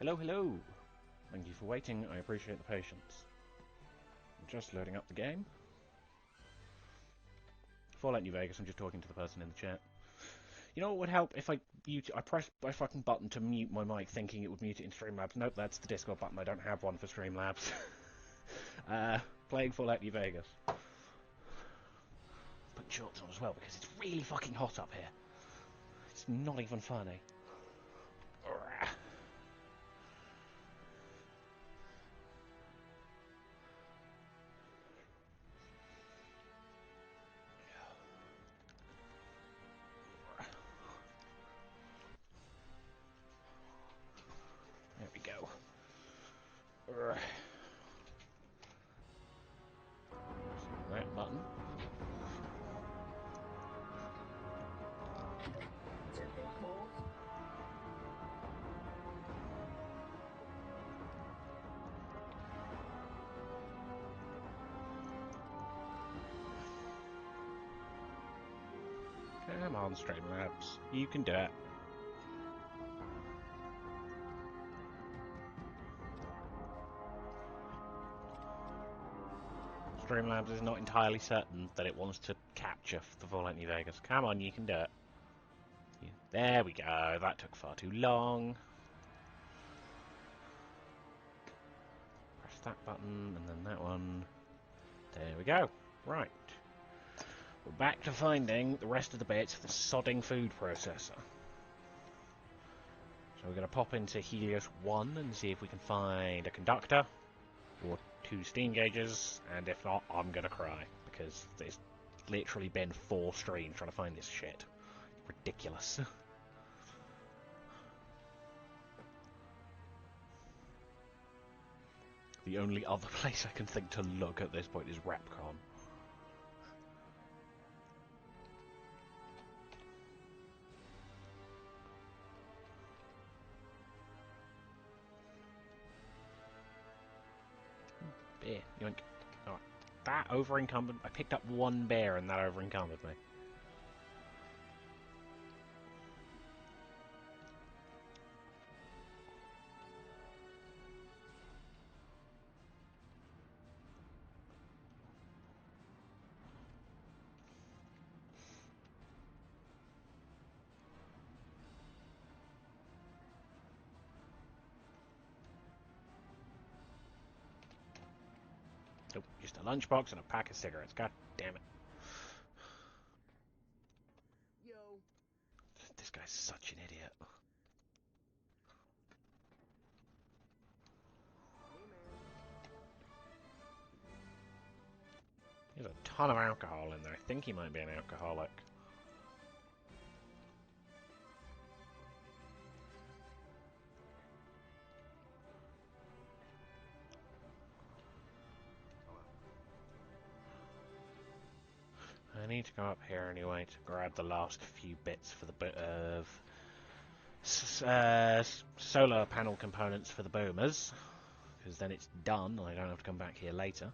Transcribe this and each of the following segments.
Hello, hello! Thank you for waiting, I appreciate the patience. I'm just loading up the game. Fallout New Vegas, I'm just talking to the person in the chat. You know what would help if I pressed my fucking button to mute my mic thinking it would mute it in Streamlabs. Nope, that's the Discord button, I don't have one for Streamlabs. Playing Fallout New Vegas. Put shorts on as well because it's really fucking hot up here. It's not even funny. There we go. That button. Come on, Streamlabs. You can do it. Streamlabs is not entirely certain that it wants to capture the Fallout New Vegas. Come on, you can do it. There we go. That took far too long. Press that button, and then that one. There we go. Right. We're back to finding the rest of the bits of the sodding food processor. So we're going to pop into Helios 1 and see if we can find a conductor or 2 steam gauges, and if not, I'm going to cry, because it's literally been 4 streams trying to find this shit. Ridiculous. The only other place I can think to look at this point is Repcon. Beer, yoink. Alright. That over-encumbered. I picked up 1 bear and that over-encumbered me. Nope, just a lunchbox and a pack of cigarettes. God damn it. Yo. This guy's such an idiot. Hey, man. There's a ton of alcohol in there. I think he might be an alcoholic. I need to go up here anyway to grab the last few bits for the bit of solar panel components for the boomers, because then it's done and I don't have to come back here later.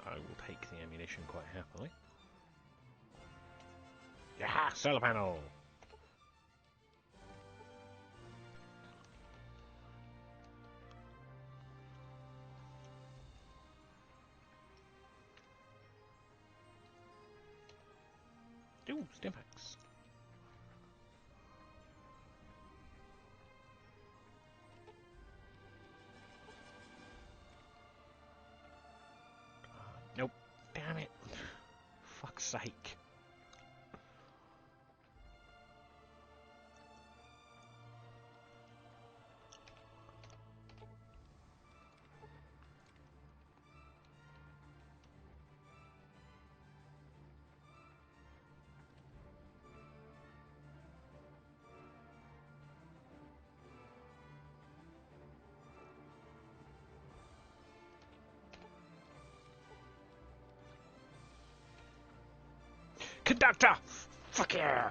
I will take the ammunition quite happily. Yeah, solar panel! Ooh, stimpaks. Nope. Damn it. Fuck's sake. conductor! Fuck yeah!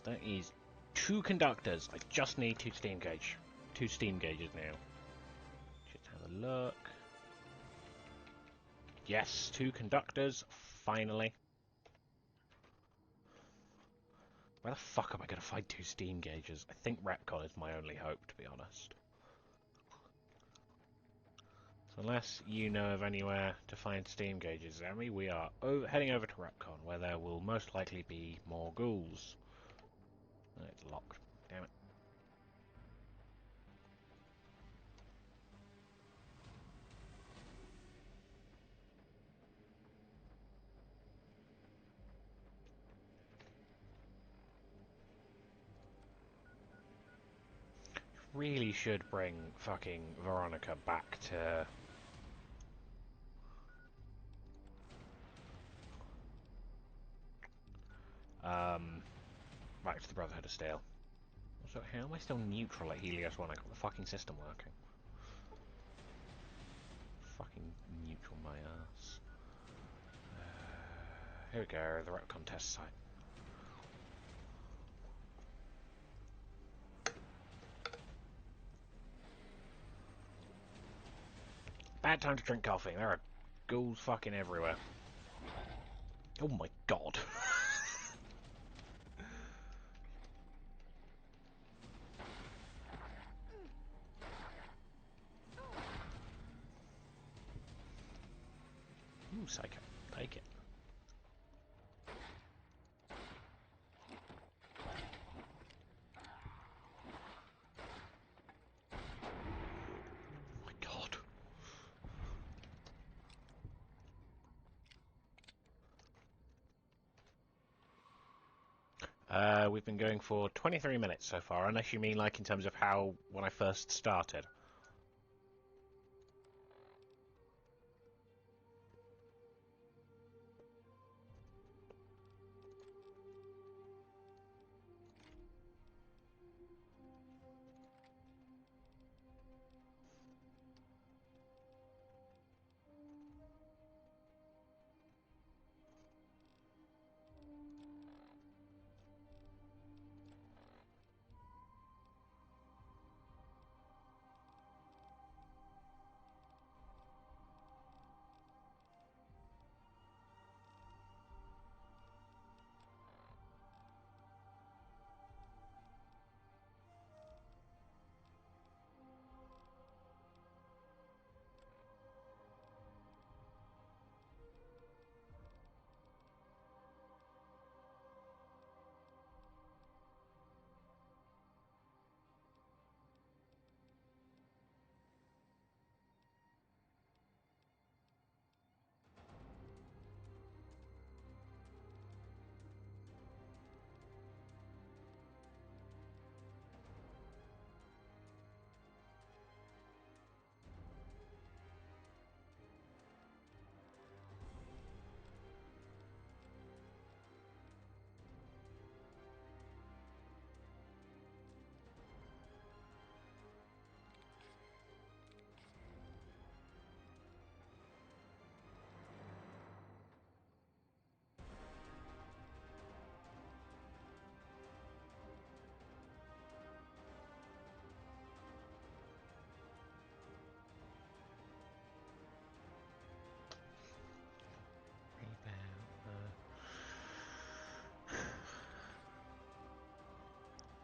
That is 2 conductors. I just need 2 steam gauge. 2 steam gauges now. Just have a look. Yes, 2 conductors. Finally. Where the fuck am I going to find 2 steam gauges? I think retcon is my only hope, to be honest. So unless you know of anywhere to find steam gauges, Emmy, we are heading over to retcon, where there will most likely be more ghouls. Oh, it's locked. Damn it. Really should bring fucking Veronica back to... back to the Brotherhood of Steel. Also, how am I still neutral at Helios when I got the fucking system working? Fucking neutral my ass. Here we go, the retcon test site. Bad time to drink coffee. There are ghouls fucking everywhere. Oh my god. Ooh, psycho. Take it. Oh my god. We've been going for 23 minutes so far, unless you mean like in terms of how, when I first started.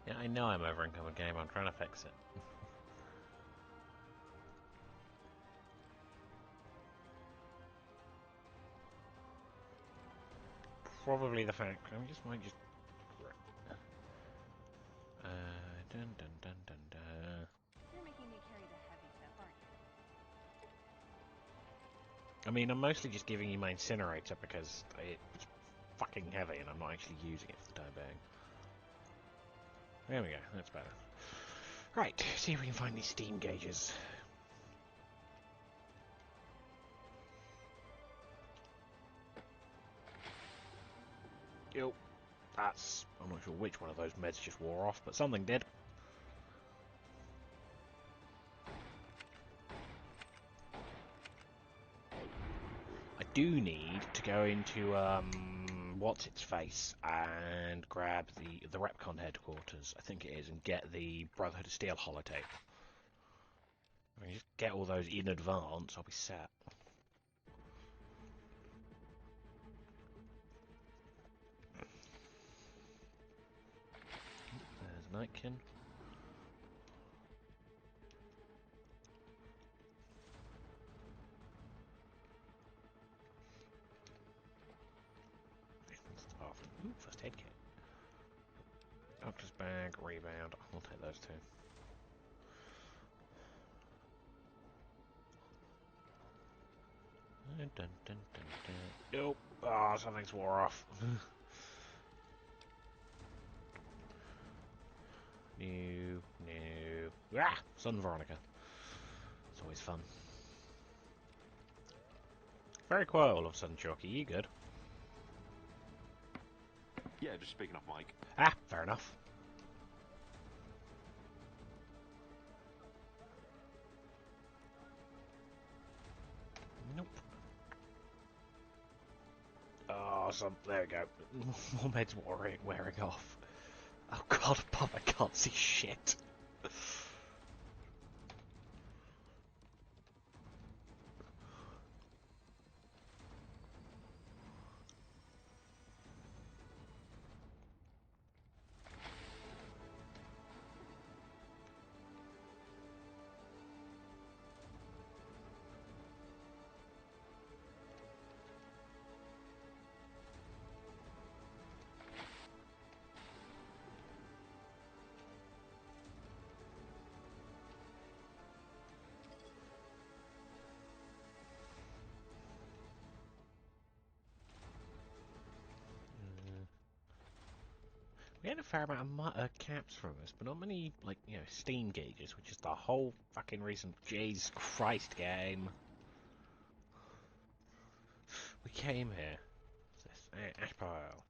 Yeah, I know I'm over-encumbered game, I'm trying to fix it. Probably the fact, might just... dun dun dun dun dun. You're making me carry the heavy stuff, aren't you? I mean, I'm mostly just giving you my incinerator because it's fucking heavy and I'm not actually using it for the time being. There we go, that's better. Right, see if we can find these steam gauges. Yo, that's... I'm not sure which one of those meds just wore off, but something did. I do need to go into what's its face and grab the Repcon headquarters, I think it is, and get the Brotherhood of Steel holotape. If I can just get all those in advance, I'll be set. There's Nightkin. Ooh, first aid kit. Doctor's bag, rebound. I'll take those two. Dun, dun, dun, dun. Nope. Ah, oh, something's wore off. New. Ah! Sun Veronica. It's always fun. Very quiet all of a sudden, Chalky. You good? Yeah, just speaking off mic. Ah, fair enough. Nope. Oh, there we go. More meds wearing off. Oh god, Bob, I can't see shit. We had a fair amount of caps from us, but not many, like, you know, Steam gauges, which is the whole fucking reason. Jesus Christ, game. We came here. What's this? Ash pile.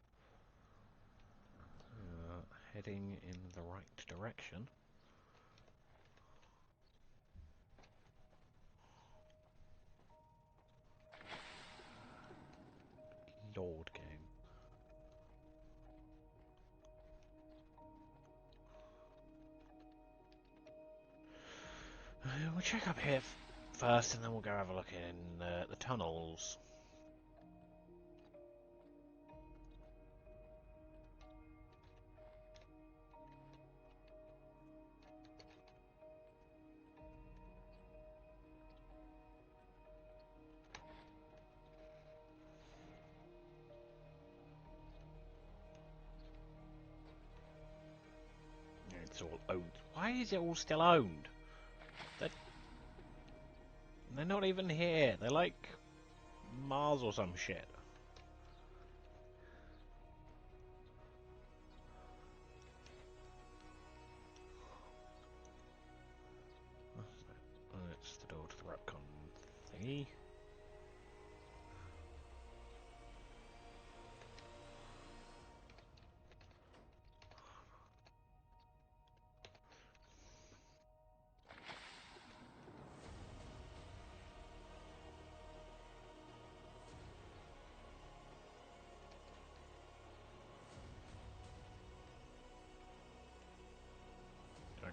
Heading in the right direction. Lord game. We'll check up here first, and then we'll go have a look in the tunnels. It's all owned. Why is it all still owned? They're not even here. They're like Mars or some shit. It's the door to the Repcon thingy. Okay.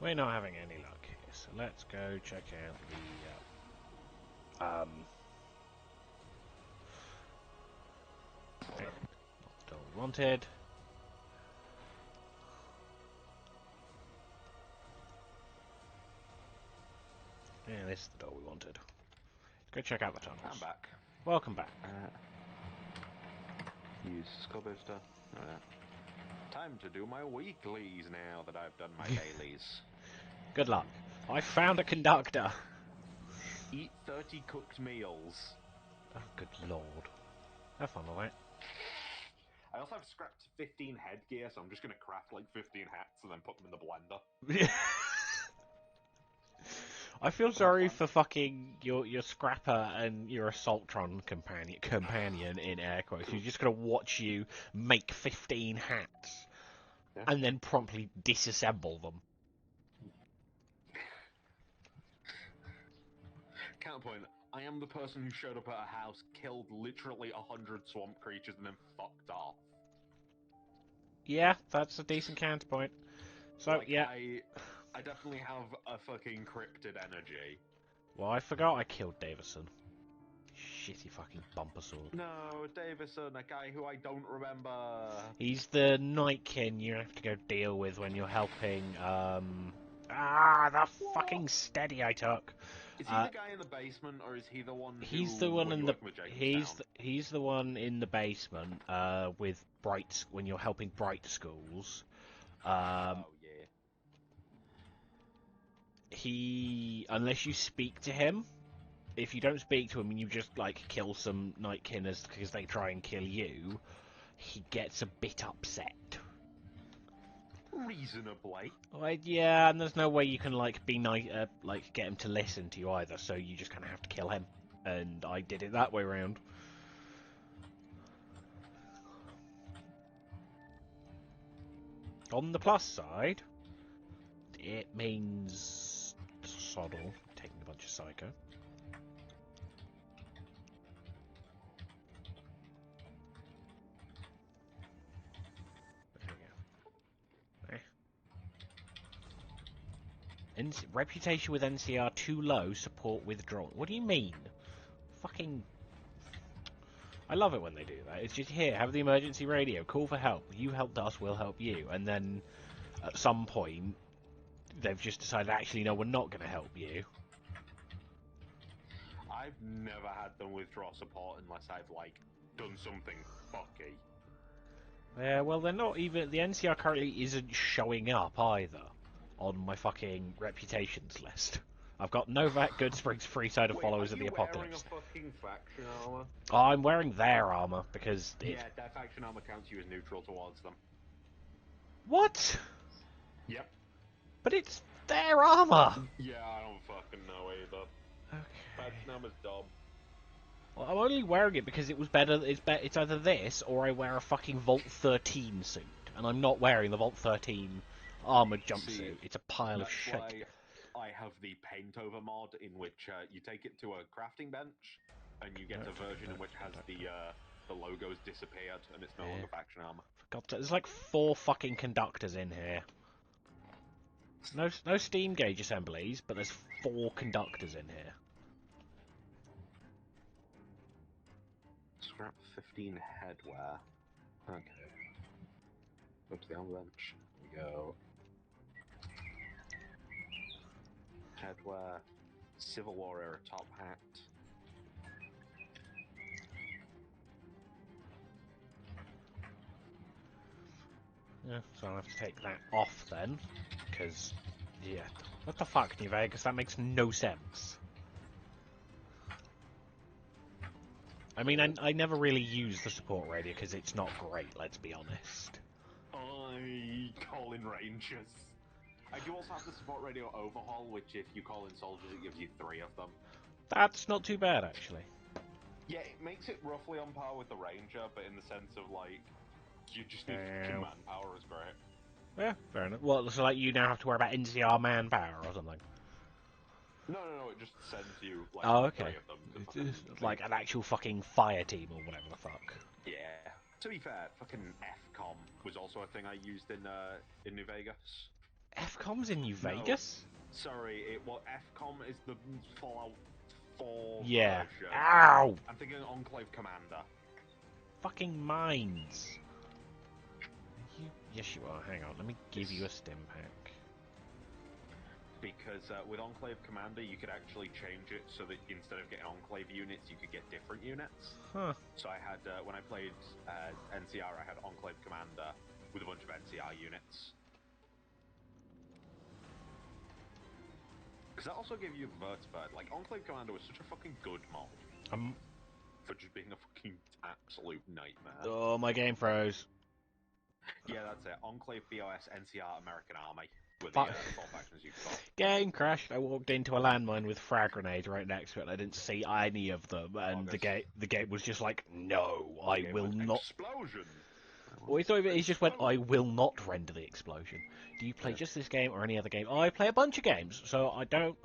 We're not having any luck here, so let's go check out okay, not the door we wanted. Yeah, this is the door we wanted. Let's go check out the tunnels. I'm back. Welcome back. Use skull booster. Time to do my weeklies now that I've done my dailies. Good luck. I found a conductor. Eat 30 cooked meals. Oh, good lord. Have fun with that. I also have scrapped 15 headgear, so I'm just going to craft like 15 hats and then put them in the blender. I feel sorry for fucking your scrapper and your assaultron companion in air quotes. Who's just gonna watch you make 15 hats and then promptly disassemble them. Counterpoint, I am the person who showed up at a house, killed literally 100 swamp creatures, and then fucked off. Yeah, that's a decent counterpoint. So, Like, yeah. I definitely have a fucking cryptid energy. Well, I forgot I killed Davison. Shitty fucking bumper sword. No, Davison, a guy who I don't remember. He's the Nightkin you have to go deal with when you're helping, the fucking steady I took. Is he the guy in the basement, or is he the one who... He's the one when in you're the... working with He's Jacobstown? he's the one in the basement, with Bright... when you're helping Bright Schools. Oh, yeah. He... unless you speak to him, if you don't speak to him and you just, like, kill some Nightkinners because they try and kill you, he gets a bit upset. Reasonably. Like, yeah, and there's no way you can, like, be nice, like, get him to listen to you either, so you just kind of have to kill him. And I did it that way round. On the plus side, it means Soddle taking a bunch of Psycho. There we go. Reputation with NCR too low, support withdrawn. What do you mean? Fucking... I love it when they do that. It's just, here, have the emergency radio, call for help. You helped us, we'll help you. And then, at some point, they've just decided, actually, no, we're not going to help you. I've never had them withdraw support unless I've, like, done something fucky. Yeah, well, they're not even... The NCR currently isn't showing up, either, on my fucking reputations list. I've got Novak, Goodsprings, Freesider, Followers of the Apocalypse. Are you wearing a fucking faction armor? Oh, I'm wearing their armor, because it's... Yeah, their faction armor counts you as neutral towards them. What? Yep. But it's their armor! Yeah, I don't fucking know either. Okay. Faction armor's dumb. Well, I'm only wearing it because it was better. It's either this or I wear a fucking Vault 13 suit, and I'm not wearing the Vault 13 armored jumpsuit. See, it's a pile of That's shit. why I have the paint over mod, in which you take it to a crafting bench, and you get a version in which has the logos disappeared, and it's no longer faction armor. For God's sake, there's like 4 fucking conductors in here. No steam gauge assemblies, but there's 4 conductors in here. Scrap 15 headwear. Okay. Go to the armor bench. We go. Headwear. Civil War era top hat. Yeah, so I'll have to take that off then, because, yeah. What the fuck, New Vegas? That makes no sense. I mean, I never really use the support radio because it's not great, let's be honest. I call in rangers. I do also have the support radio overhaul, which if you call in soldiers, it gives you 3 of them. That's not too bad, actually. Yeah, it makes it roughly on par with the ranger, but in the sense of, like, you just need fucking manpower is great. Yeah, fair enough. Well, so like you now have to worry about NCR manpower or something. No, it just sends you, like, Oh, okay. 3 of them. It's like an actual fucking fire team or whatever the fuck. Yeah. To be fair, fucking FCOM was also a thing I used in New Vegas. FCOM's in New Vegas? Sorry, FCOM is the Fallout 4 Yeah. version. Ow! I'm thinking Enclave Commander. Fucking mines. Yes, you are. Hang on, let me give you a stim pack. Because with Enclave Commander, you could actually change it so that instead of getting Enclave units, you could get different units. Huh. So I had, when I played NCR, I had Enclave Commander with a bunch of NCR units. Because that also gave you Vertibird. Like, Enclave Commander was such a fucking good mod. For just being a fucking absolute nightmare. Oh, my game froze. Yeah, that's it. Enclave, BOS, NCR, American Army. With Fuck. the 4 factions you can call. Game crashed. I walked into a landmine with frag grenades right next to it. And I didn't see any of them, and the game was just like, no, I will not. Explosion. Well, he just went, I will not render the explosion. Do you play just this game or any other game? I play a bunch of games. So I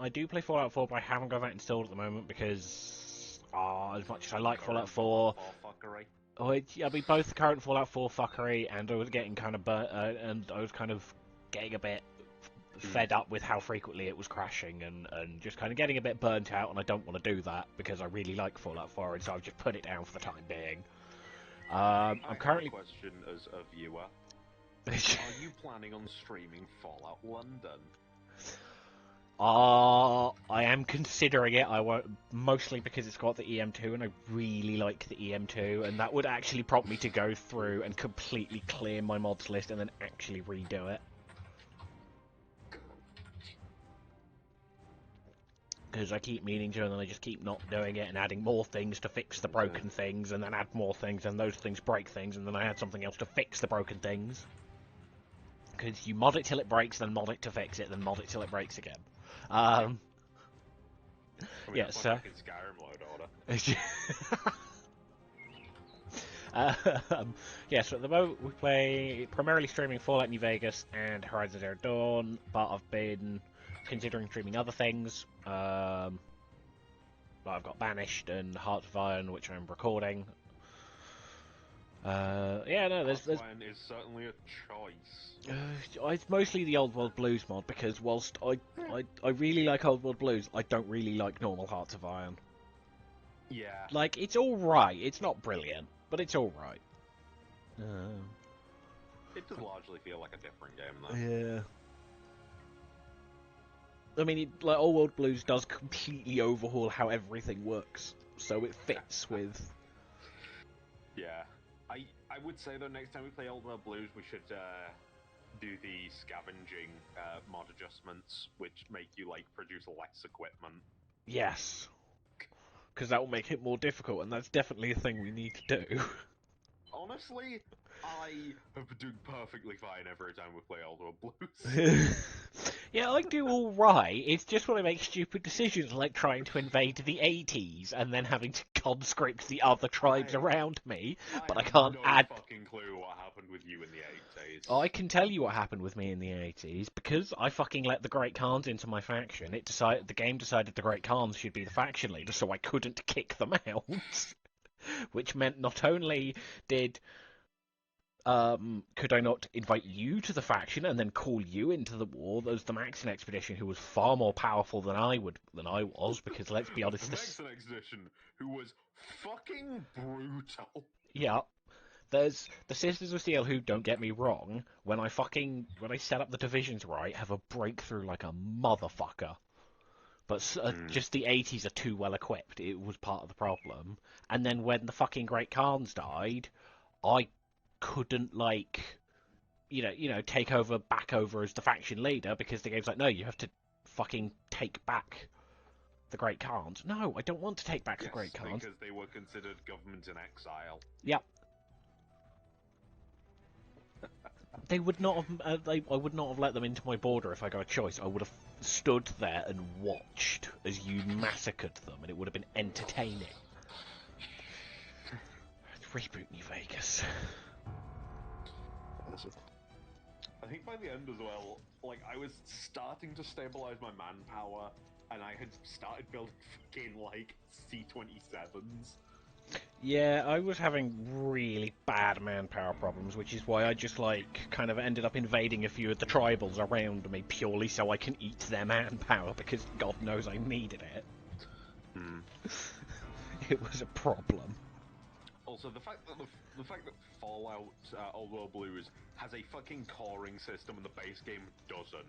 do play Fallout 4, but I haven't got that installed at the moment because Oh, as much as I like Fallout Current 4, fuckery. I mean, both the current Fallout 4 fuckery, and I was getting kind of and I was kind of getting a bit fed up with how frequently it was crashing, and just kind of getting a bit burnt out, and I don't want to do that because I really like Fallout 4, and so I've just put it down for the time being. I'm currently. I have a question as a viewer. Are you planning on streaming Fallout London? I am considering it. I won't, mostly because it's got the EM2, and I really like the EM2, and that would actually prompt me to go through and completely clear my mods list and then actually redo it. Because I keep meaning to, and then I just keep not doing it and adding more things to fix the broken things, and then add more things, and those things break things, and then I add something else to fix the broken things. Because you mod it till it breaks, then mod it to fix it, then mod it till it breaks again. I mean, yeah, so... Like in Skyrim load order. Yeah, so at the moment we play primarily streaming Fallout New Vegas and Horizon Zero Dawn, but I've been considering streaming other things. Like I've got Banished and Hearts of Iron, which I'm recording. Yeah, no, there's Hearts of Iron is certainly a choice. It's mostly the Old World Blues mod, because whilst I really like Old World Blues, I don't really like normal Hearts of Iron. Yeah. Like, it's alright. It's not brilliant, but it's alright. It does largely feel like a different game, though. Yeah. I mean, like, Old World Blues does completely overhaul how everything works, so it fits with... Yeah. I would say, though, next time we play Old World Blues, we should do the scavenging mod adjustments, which make you, like, produce less equipment. Yes. Because that will make it more difficult, and that's definitely a thing we need to do. Honestly, I have been doing perfectly fine every time we play Old World Blues. Yeah, I do alright. It's just when I make stupid decisions like trying to invade the 80s and then having to conscript the other tribes around me, but I can't add... I have no fucking clue what happened with you in the 80s. I can tell you what happened with me in the 80s, because I fucking let the Great Khans into my faction. The game decided the Great Khans should be the faction leader, so I couldn't kick them out. Which meant not only could I not invite you to the faction and then call you into the war? There's the Maxon expedition, who was far more powerful than I was, because let's be honest, the Maxon expedition, who was fucking brutal. Yeah. There's the Sisters of Steel, who, don't get me wrong, when I set up the divisions right, have a breakthrough like a motherfucker. But just the 80s are too well equipped. It was part of the problem. And then when the fucking Great Khans died, I couldn't, like, take back over as the faction leader, because the game's like, no, you have to fucking take back the Great Khans. No, I don't want to take back the Great Khans. Because they were considered government in exile. Yep. They would not have. I would not have let them into my border if I got a choice. I would have stood there and watched as you massacred them, and it would have been entertaining. Reboot New Vegas. I think by the end as well, like, I was starting to stabilize my manpower, and I had started building fucking, like, C-27s. Yeah, I was having really bad manpower problems, which is why I just, like, kind of ended up invading a few of the tribals around me purely so I can eat their manpower, because God knows I needed it. It was a problem. Also, the fact that Fallout Old World Blues has a fucking coring system and the base game doesn't.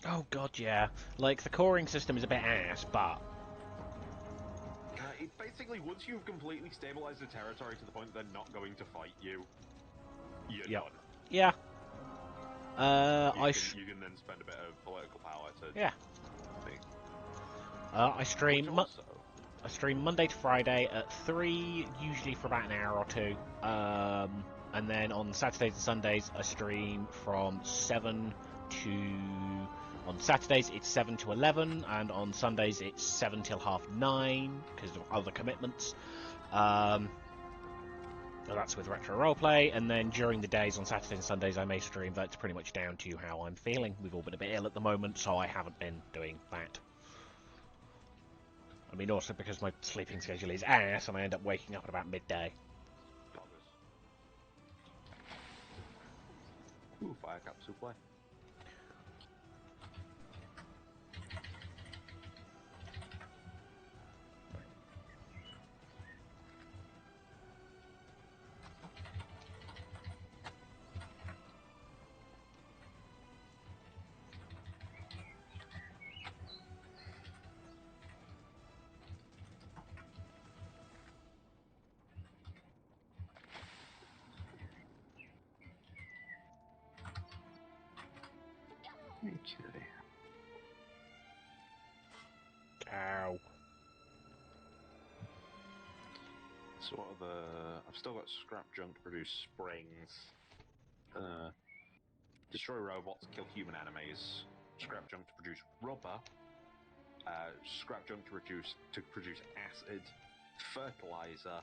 Oh god, yeah. Like, the coring system is a bit ass, but... It basically, once you've completely stabilized the territory to the point they're not going to fight you, you're done. Yeah. You can then spend a bit of political power to... Yeah. I stream... I stream Monday to Friday at 3, usually for about an hour or two. And then on Saturdays and Sundays, I stream from 7 to... On Saturdays, it's 7 to 11, and on Sundays, it's 7 till 9:30, because of other commitments. So that's with Retro Roleplay, and then during the days, on Saturdays and Sundays, I may stream. That's pretty much down to how I'm feeling. We've all been a bit ill at the moment, so I haven't been doing that. I mean, also because my sleeping schedule is ass and I end up waking up at about midday. Ooh, fire capsule play. Okay. Ow. So what are the... I've still got scrap junk to produce springs. Destroy robots, kill human enemies. Scrap junk to produce rubber. Scrap junk to produce acid. Fertilizer.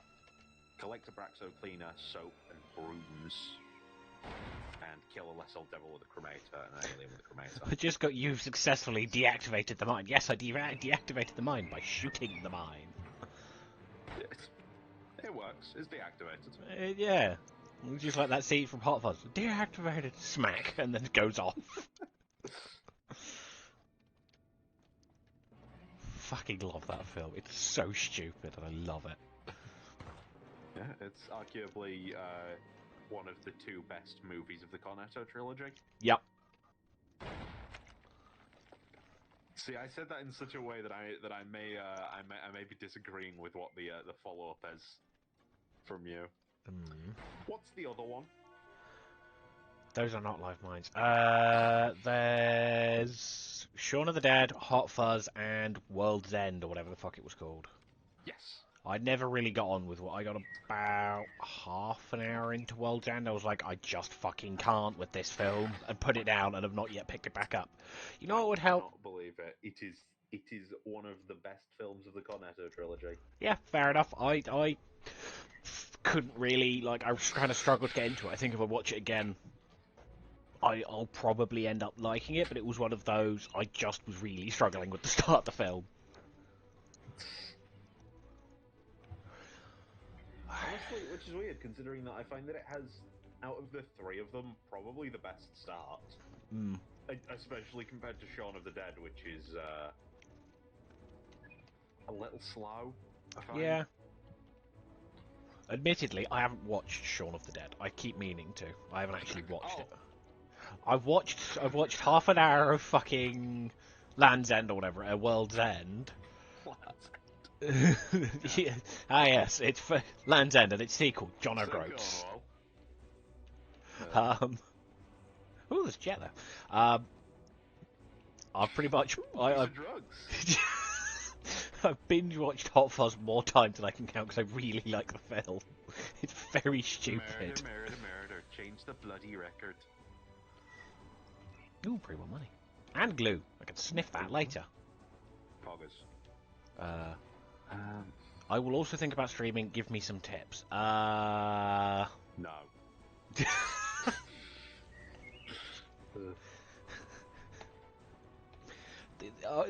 Collect Abraxo cleaner, soap, and brooms. And kill a lesser devil with a cremator and an alien with a cremator. I just got you've successfully deactivated the mine. Yes, I deactivated the mine by shooting the mine. It works. It's deactivated. Yeah. Just like that scene from Hot Fuzz. Deactivated. Smack. And then it goes off. Fucking love that film. It's so stupid and I love it. Yeah, it's arguably one of the two best movies of the Cornetto trilogy. Yep. See, I said that in such a way that I may be disagreeing with what the follow up is from you. What's the other one? Those are not live mines. There's Shaun of the Dead, Hot Fuzz, and World's End, or whatever the fuck it was called. Yes. I never really got on with what I got about half an hour into World's End. I was like, I just fucking can't with this film, and put it down, and have not yet picked it back up. You know what would help? I cannot believe it. It is one of the best films of the Cornetto trilogy. Yeah, fair enough. I couldn't really, like, I kind of struggled to get into it. I think if I watch it again, I'll probably end up liking it, but it was one of those, I just was really struggling with the start of the film. Honestly, which is weird, considering that I find that it has, out of the three of them, probably the best start. Mm. Especially compared to Shaun of the Dead, which is a little slow, I find. Yeah. Admittedly, I haven't watched Shaun of the Dead. I keep meaning to. I haven't actually watched it. I've watched half an hour of fucking Land's End or whatever, World's End. Yeah. Ah yes, it's for Land's End and its sequel, John O'Groats. Oh, there's Jet there. I've pretty much I've I've binge watched Hot Fuzz more times than I can count because I really like the film. It's very stupid. Murder. Change the bloody record. Ooh, pretty well money. And glue. I can sniff that later. Poggers. I will also think about streaming. Give me some tips. No.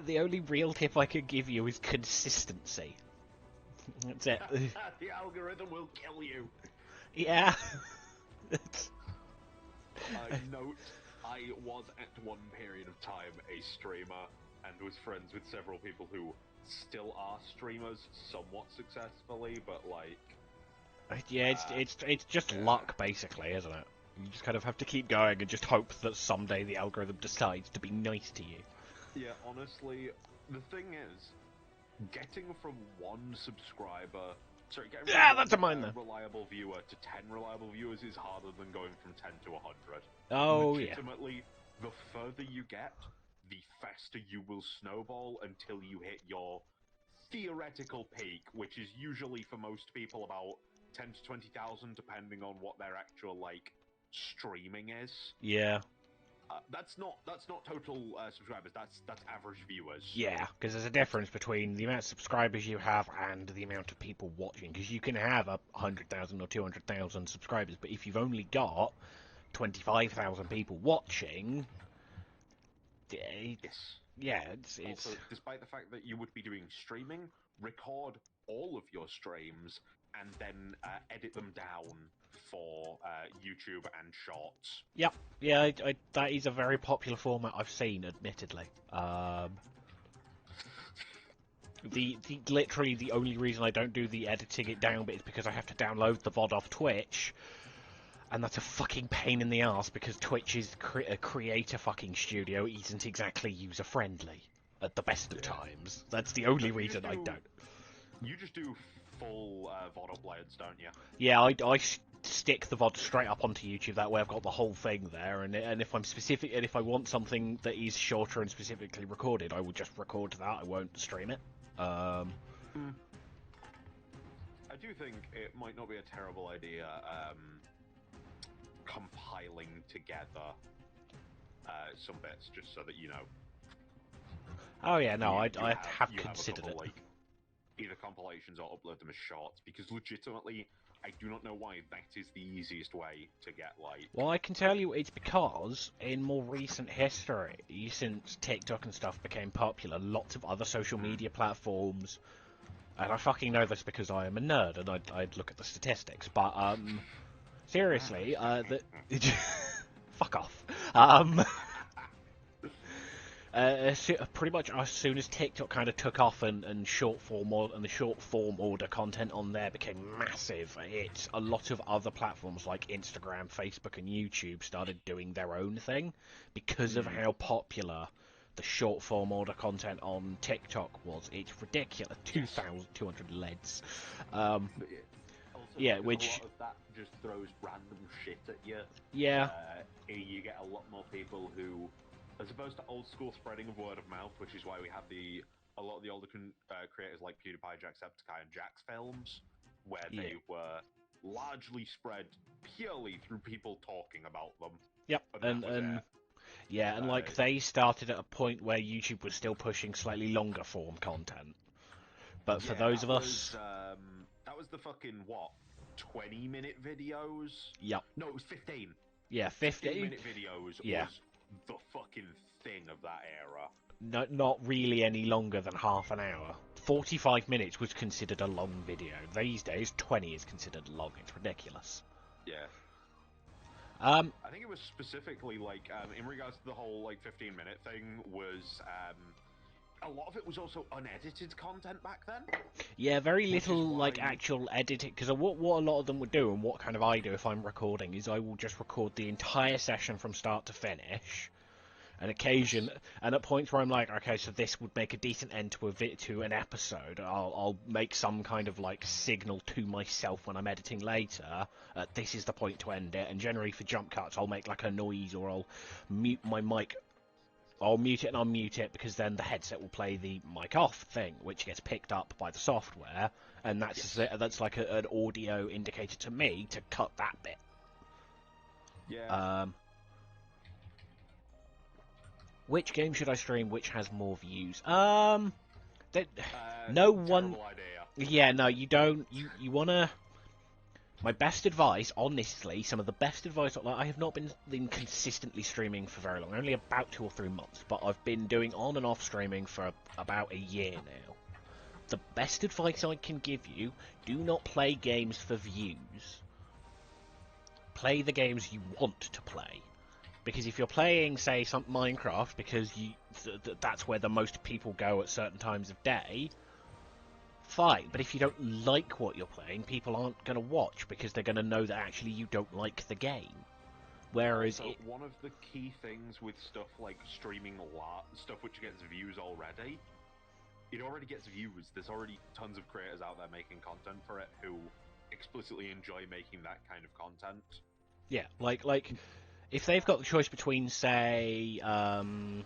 The only real tip I could give you is consistency. That's it. The algorithm will kill you. Yeah. Note, I was at one period of time a streamer and was friends with several people who still are streamers somewhat successfully, but like... Yeah, it's just luck, basically, isn't it? You just kind of have to keep going and just hope that someday the algorithm decides to be nice to you. Yeah, honestly, the thing is, getting from one subscriber... Sorry, getting from that's a mine, though. reliable viewer to 10 reliable viewers is harder than going from 10 to 100. Oh, Legitimately, the further you get, the faster you will snowball until you hit your theoretical peak, which is usually for most people about 10 to 20,000, depending on what their actual, like, streaming is. Yeah. That's not total subscribers. That's average viewers. Yeah, because there's a difference between the amount of subscribers you have and the amount of people watching. Because you can have 100,000 or 200,000 subscribers, but if you've only got 25,000 people watching, Yes. Yeah, it's also, despite the fact that you would be doing streaming, record all of your streams and then edit them down for YouTube and Shorts. Yep. Yeah, that is a very popular format I've seen, admittedly. Literally the only reason I don't do the editing it down bit is because I have to download the VOD off Twitch, and that's a fucking pain in the ass because Twitch is a creator fucking studio, isn't exactly user friendly at the best of times. That's the only reason I don't. You just do full VOD uploads, don't you? Yeah, I stick the VOD straight up onto YouTube. That way I've got the whole thing there, and if I'm specific, and if I want something that is shorter and specifically recorded, I will just record that. I won't stream it. I do think it might not be a terrible idea compiling together some bits, just so that you know. Oh yeah, no, I have you considered have a couple, it. like, either compilations or upload them as shorts, because legitimately, I do not know why that is the easiest way to get, like... Well, I can tell you it's because in more recent history, since TikTok and stuff became popular, lots of other social media platforms, and I fucking know this because I am a nerd and I'd look at the statistics, but seriously, fuck off. Pretty much as soon as TikTok kind of took off and the short form order content on there became massive, a lot of other platforms like Instagram, Facebook, and YouTube started doing their own thing because of how popular the short form order content on TikTok was. It's ridiculous. 2,200 leads. Also, yeah, which a lot of that just throws random shit at you. Yeah. You get a lot more people who, as opposed to old school spreading of word of mouth, which is why we have a lot of the older creators like PewDiePie, Jacksepticeye, and Jax films, where they were largely spread purely through people talking about them. Yep, and yeah, and like they started at a point where YouTube was still pushing slightly longer form content. But for those of us, that was the fucking 20-minute videos? Yep. No, it was 15. Yeah, 15-minute videos was the fucking thing of that era. Not really any longer than half an hour. 45 minutes was considered a long video. These days, 20 is considered long. It's ridiculous. Yeah. I think it was specifically like in regards to the whole like 15-minute thing was a lot of it was also unedited content back then. Yeah, very little like actual editing, because what a lot of them would do, and what kind of I do if I'm recording, is I will just record the entire session from start to finish. And and at points where I'm like, okay, so this would make a decent end to an episode, I'll make some kind of like signal to myself when I'm editing later. This is the point to end it. And generally for jump cuts, I'll make like a noise, or I'll mute my mic. I'll mute it and unmute it, because then the headset will play the mic off thing, which gets picked up by the software, and that's like an audio indicator to me to cut that bit. Yeah. Which game should I stream? Which has more views? No one. Idea. Yeah, no, you don't. You wanna. My best advice, honestly, some of the best advice. Like, I have not been consistently streaming for very long, only about 2 or 3 months, but I've been doing on and off streaming for about a year now. The best advice I can give you: do not play games for views. Play the games you want to play. Because if you're playing, say, some Minecraft, because that's where the most people go at certain times of day, fine. But if you don't like what you're playing, people aren't going to watch, because they're going to know that actually you don't like the game. Whereas one of the key things with stuff like streaming stuff which gets views already, it already gets views. There's already tons of creators out there making content for it who explicitly enjoy making that kind of content. Yeah, like if they've got the choice between, say, I'm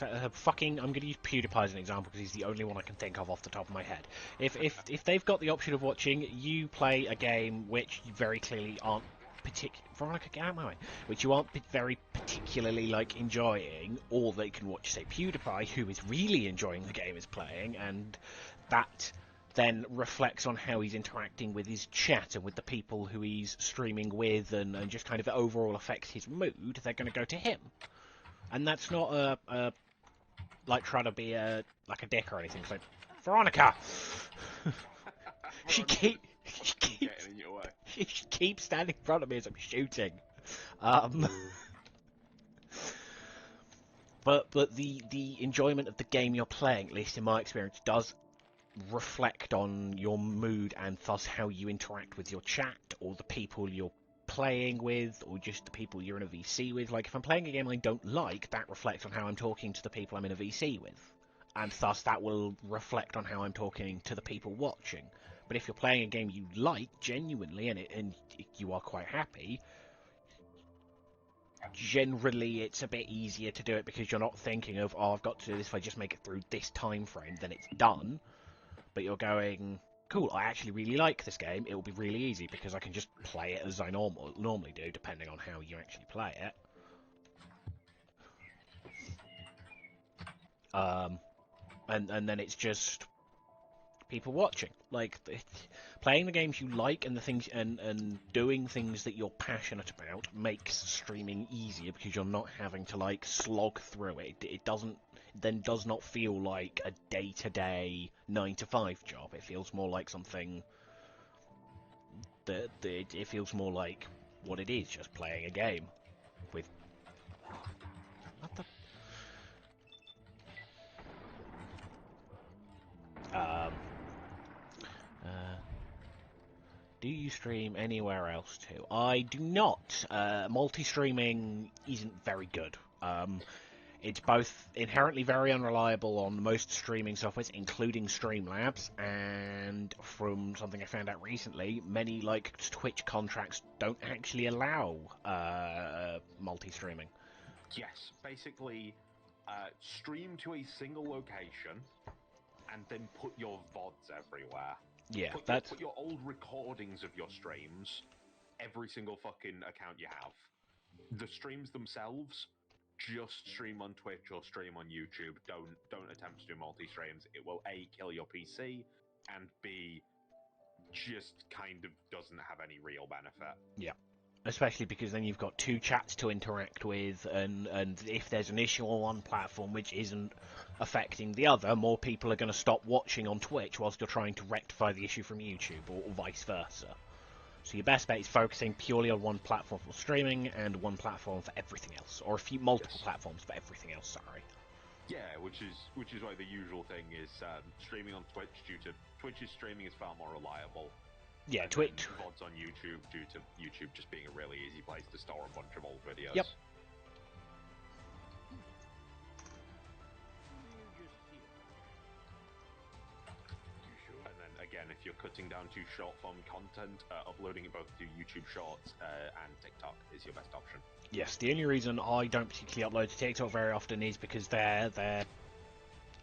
going to use PewDiePie as an example because he's the only one I can think of off the top of my head. If they've got the option of watching you play a game which you very clearly aren't which you aren't very particularly like enjoying, or they can watch, say, PewDiePie, who is really enjoying the game is playing, and that then reflects on how he's interacting with his chat and with the people who he's streaming with, and just kind of overall affects his mood, they're going to go to him. And that's not like trying to be like a dick or anything. Cause Veronica. she Veronica's keeps getting in your way. she keeps standing in front of me as I'm shooting. Um, but the enjoyment of the game you're playing, at least in my experience, does reflect on your mood and thus how you interact with your chat or the people you're playing with or just the people you're in a VC with. Like, if I'm playing a game I don't like, that reflects on how I'm talking to the people I'm in a VC with. And thus that will reflect on how I'm talking to the people watching. But if you're playing a game you like genuinely and you are quite happy, generally it's a bit easier to do it because you're not thinking of, oh, I've got to do this. If I just make it through this time frame, then it's done. But you're going, cool, I actually really like this game. It will be really easy because I can just play it as I normally do, depending on how you actually play it. And then it's just people watching. Like, playing the games you like and the things and doing things that you're passionate about makes streaming easier because you're not having to like slog through it. It does not feel like a day-to-day 9 to 5 job. It feels more like something that it feels more like what it is, just playing a game with. What the? Um. Do you stream anywhere else too? I do not. Multi-streaming isn't very good. It's both inherently very unreliable on most streaming softwares, including Streamlabs, and from something I found out recently, many like Twitch contracts don't actually allow multi-streaming. Yes, basically, stream to a single location and then put your VODs everywhere. Yeah, Put your old recordings of your streams every single fucking account you have. The streams themselves, just stream on Twitch or stream on YouTube. Don't attempt to do multi-streams. It will A, kill your PC, and B, just kind of doesn't have any real benefit. yeah. Especially because then you've got two chats to interact with, and if there's an issue on one platform which isn't affecting the other, more people are going to stop watching on Twitch whilst you're trying to rectify the issue from YouTube, or vice versa. So your best bet is focusing purely on one platform for streaming and one platform for everything else, or multiple platforms for everything else. Sorry. Yeah, which is why the usual thing is streaming on Twitch due to Twitch's streaming is far more reliable. Yeah, and Twitch. VODs on YouTube due to YouTube just being a really easy place to store a bunch of old videos. Yep. And then again, if you're cutting down to short form content, uploading it both to YouTube Shorts and TikTok is your best option. Yes, the only reason I don't particularly upload to TikTok very often is because their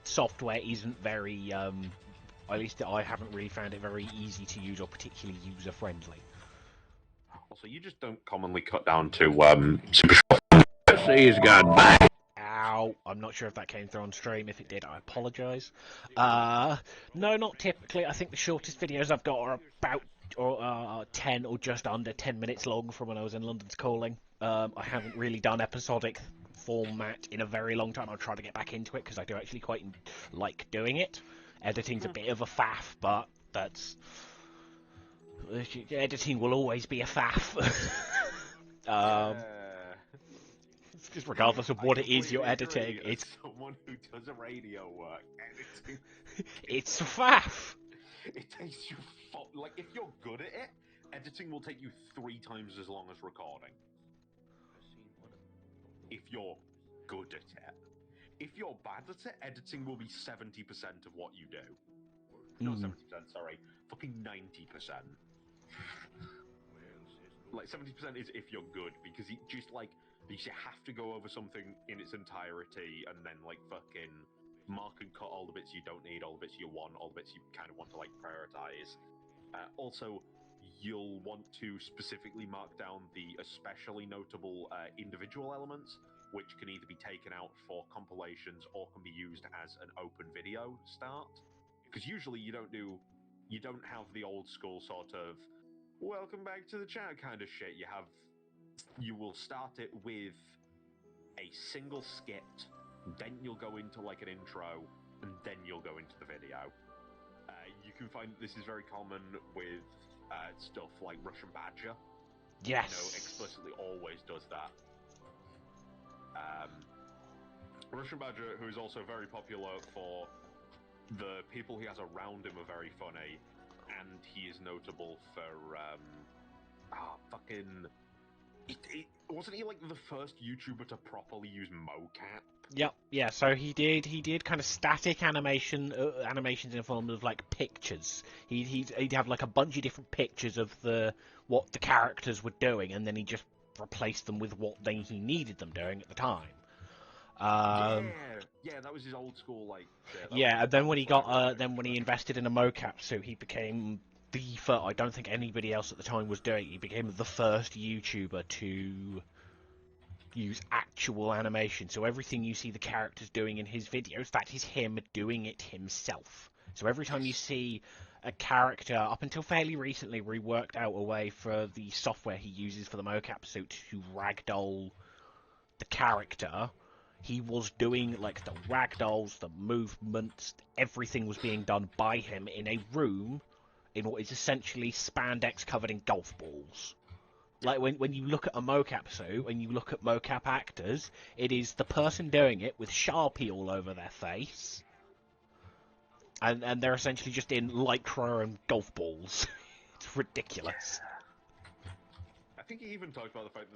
software isn't very, at least I haven't really found it very easy to use or particularly user friendly. Also, you just don't commonly cut down to super short. He's got back. Ow, I'm not sure if that came through on stream. If it did, I apologise. No, not typically. I think the shortest videos I've got are about 10 or just under 10 minutes long from when I was in London's Calling. I haven't really done episodic format in a very long time. I'll try to get back into it because I do actually quite like doing it. Editing's a bit of a faff, but that's... Editing will always be a faff. Just regardless of what it is you're editing, it's someone who does a radio work editing. It's a faff. It takes you like if you're good at it, editing will take you 3 times as long as recording. If you're good at it, if you're bad at it, editing will be 70% of what you do. No, 70%. Sorry, fucking 90%. Like 70% is if you're good, because you just like you have to go over something in its entirety and then like fucking mark and cut all the bits you don't need, all the bits you want, all the bits you kind of want to like prioritize. Also, you'll want to specifically mark down the especially notable individual elements, which can either be taken out for compilations or can be used as an open video start. Because usually you don't have the old school sort of welcome back to the chat kind of shit. You will start it with a single skit, then you'll go into like an intro, and then you'll go into the video. you can find this is very common with stuff like Russian Badger. Yes. You know, explicitly always does that. Russian Badger, who is also very popular for the people he has around him, are very funny, and he is notable for fucking. Wasn't he like the first YouTuber to properly use mocap? Yep, yeah, so he did kind of static animations in the form of like pictures. He'd have like a bunch of different pictures of what the characters were doing, and then he just replaced them with what he needed them doing at the time. Yeah, that was his old school like shit. Yeah, and then when he got then when he invested in a mocap suit, he became the first. I don't think anybody else at the time was doing it. He became the first YouTuber to use actual animation. So everything you see the characters doing in his videos, that is him doing it himself. So every time you see a character, up until fairly recently, we worked out a way for the software he uses for the mocap suit to ragdoll the character. He was doing like the ragdolls, the movements, everything was being done by him in a room in what is essentially spandex covered in golf balls. Like when you look at a mocap suit, when you look at mocap actors, it is the person doing it with Sharpie all over their face, and they're essentially just in lycra and golf balls. It's ridiculous. I think he even talked about the fact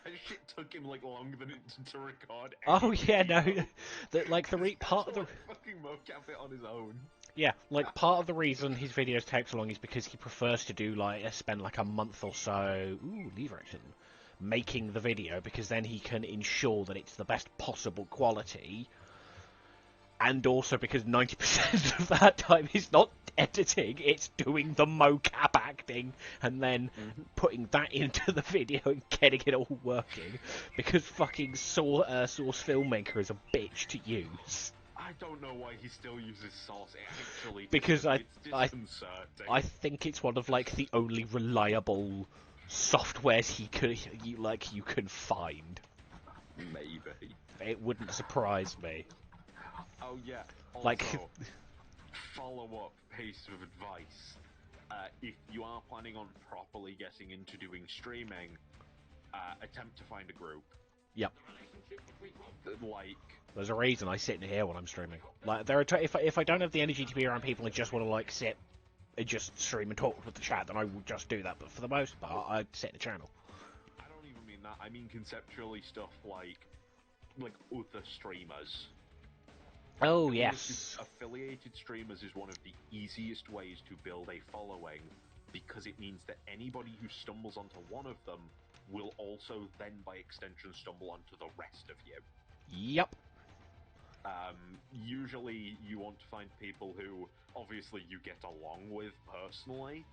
that shit took him like longer than it did to record. Oh yeah, no, video. that like the part of the fucking mocap it on his own. yeah, like part of the reason his videos take so long is because he prefers to do spend like a month or so, lever action, making the video, because then he can ensure that it's the best possible quality, and also because 90% of that time is not editing, it's doing the mocap acting, and then putting that into the video and getting it all working, because fucking Source Filmmaker is a bitch to use. I don't know why he still uses Source. It actually Because it's disconcerting. I think it's one of like the only reliable softwares you can find. Maybe. It wouldn't surprise me. Oh yeah. Also, Like, follow-up piece of advice. If you are planning on properly getting into doing streaming, attempt to find a group. Yep. Like, There's a reason I sit in here when I'm streaming. Like, there are if I don't have the energy to be around people and just want to like sit and just stream and talk with the chat, then I will just do that. But for the most part, I sit in a channel. I don't even mean that. I mean conceptually stuff like other streamers. Oh yes. Affiliated streamers is one of the easiest ways to build a following, because it means that anybody who stumbles onto one of them will also then by extension stumble onto the rest of you. Yep. Usually you want to find people who obviously you get along with personally,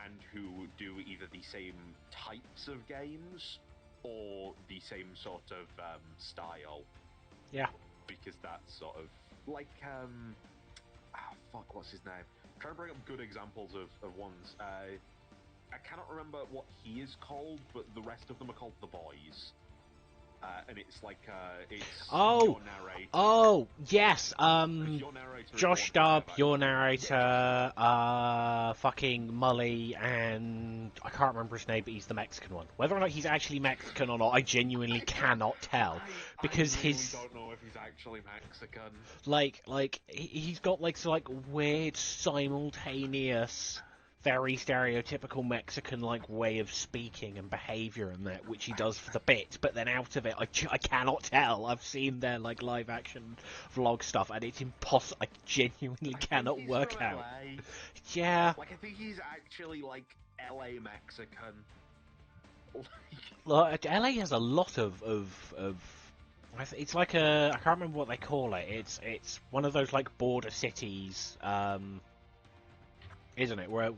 and who do either the same types of games or the same sort of style. Yeah. Because that's sort of like what's his name? I'm trying to bring up good examples of ones. I cannot remember what he is called, but the rest of them are called the boys. And it's like it's your narrator. Oh yes. Your narrator Josh Dub, your narrator, fucking Mully, and I can't remember his name, but he's the Mexican one. Whether or not he's actually Mexican or not, I genuinely cannot tell, because I really his don't know if he's actually Mexican. He's got like weird simultaneous, very stereotypical Mexican way of speaking and behaviour and that, which he does for the bit, but then out of it I cannot tell. I've seen their live action vlog stuff and it's impossible. I genuinely cannot work out. LA. Yeah. I think he's actually LA Mexican. LA has a lot of it's like I can't remember what they call it. It's one of those border cities, isn't it? Where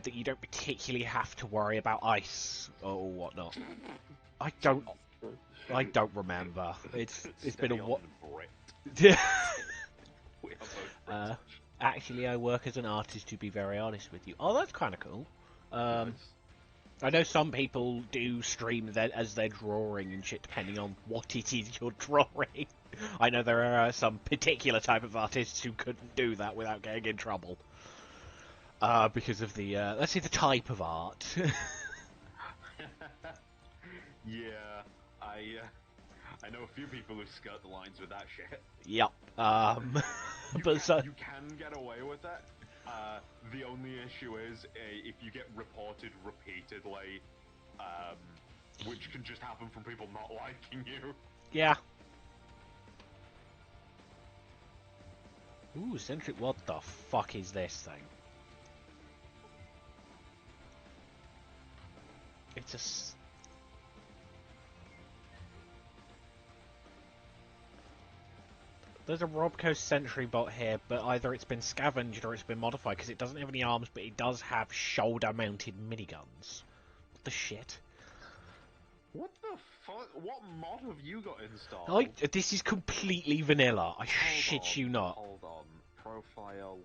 you don't particularly have to worry about ice or whatnot. I don't remember. It's been a what? Actually, I work as an artist, to be very honest with you. Oh, that's kind of cool. Nice. I know some people do stream that as they're drawing and shit, depending on what it is you're drawing. I know there are some particular type of artists who couldn't do that without getting in trouble. Because of the, let's say, the type of art. Yeah, I know a few people who skirt the lines with that shit. Yep. You But so... you can get away with it. The only issue is if you get reported repeatedly, which can just happen from people not liking you. Yeah. Ooh, Centric, what the fuck is this thing? It's a... There's a Robco Sentry bot here, but either it's been scavenged or it's been modified, because it doesn't have any arms, but it does have shoulder-mounted miniguns. What the shit? What the fuck? What mod have you got installed? This is completely vanilla. I shit you not. Hold on. Profile.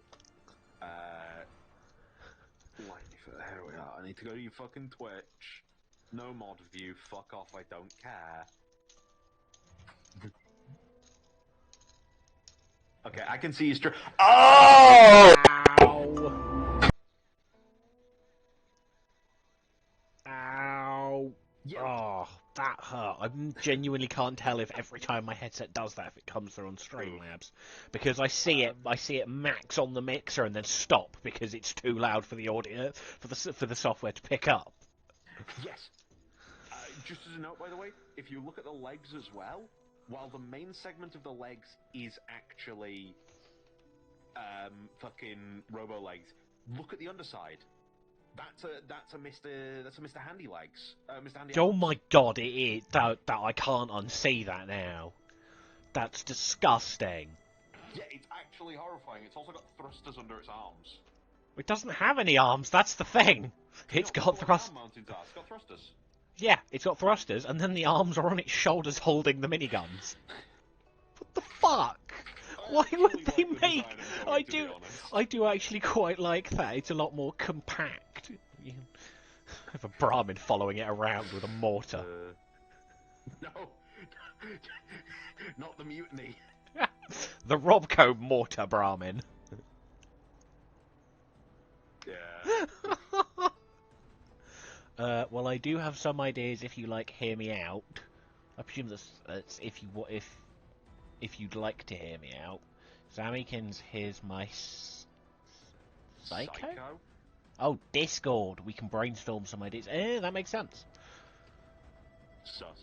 Here we are. I need to go to your fucking Twitch. No mod view. Fuck off. I don't care. Okay, I can see you straight. Oh! Ow! Ow! Yeah. Oh, that hurt. I genuinely can't tell if every time my headset does that, if it comes through on Streamlabs, because I see it max on the mixer and then stop because it's too loud for the audio for the software to pick up. Yes. Just as a note, by the way, if you look at the legs as well, while the main segment of the legs is actually fucking robo legs, look at the underside. That's a Mr. Handy legs. Mr. Handy Oh arms. my god, it is that I can't unsee that now. That's disgusting. Yeah, it's actually horrifying. It's also got thrusters under its arms. It doesn't have any arms. That's the thing. It's got thrusters. It's got thrusters. Yeah, it's got thrusters, and then the arms are on its shoulders holding the miniguns. What the fuck? Why would they make? I do actually quite like that. It's a lot more compact. You have a Brahmin following it around with a mortar. No, not the mutiny. The Robco mortar Brahmin. Yeah. Well, I do have some ideas. If you like, hear me out. I presume that's if you'd like to hear me out. Zamikins, here's my Psycho? Oh, Discord. We can brainstorm some ideas. That makes sense. Sus.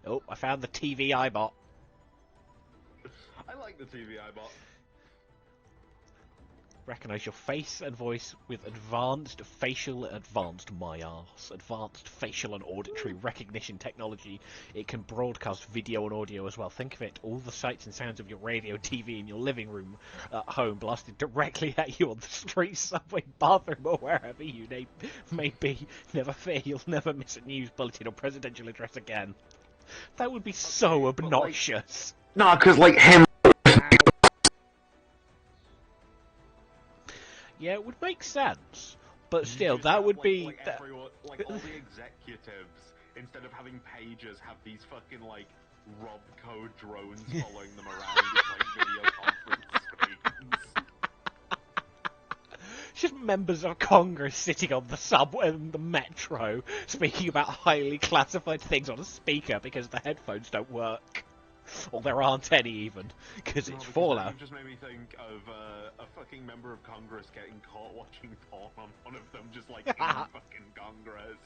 Oh, I found the TVI bot. I like the TVI bot. Recognize your face and voice with advanced facial and auditory recognition technology. It can broadcast video and audio as well. Think of it, all the sights and sounds of your radio, TV in your living room at home blasted directly at you on the street, subway, bathroom, or wherever you may be. Never fear, you'll never miss a news bulletin or presidential address again. That would be so obnoxious. Nah, because like him. Yeah, it would make sense, but still, that would be... Everyone, all the executives, instead of having pages, have these fucking, Robco drones following them around with, video conference screens. Just members of Congress sitting on the subway and the metro, speaking about highly classified things on a speaker because the headphones don't work. Or there aren't any even, because it's Fallout. You just made me think of a fucking member of Congress getting caught watching porn on one of them, just in fucking Congress.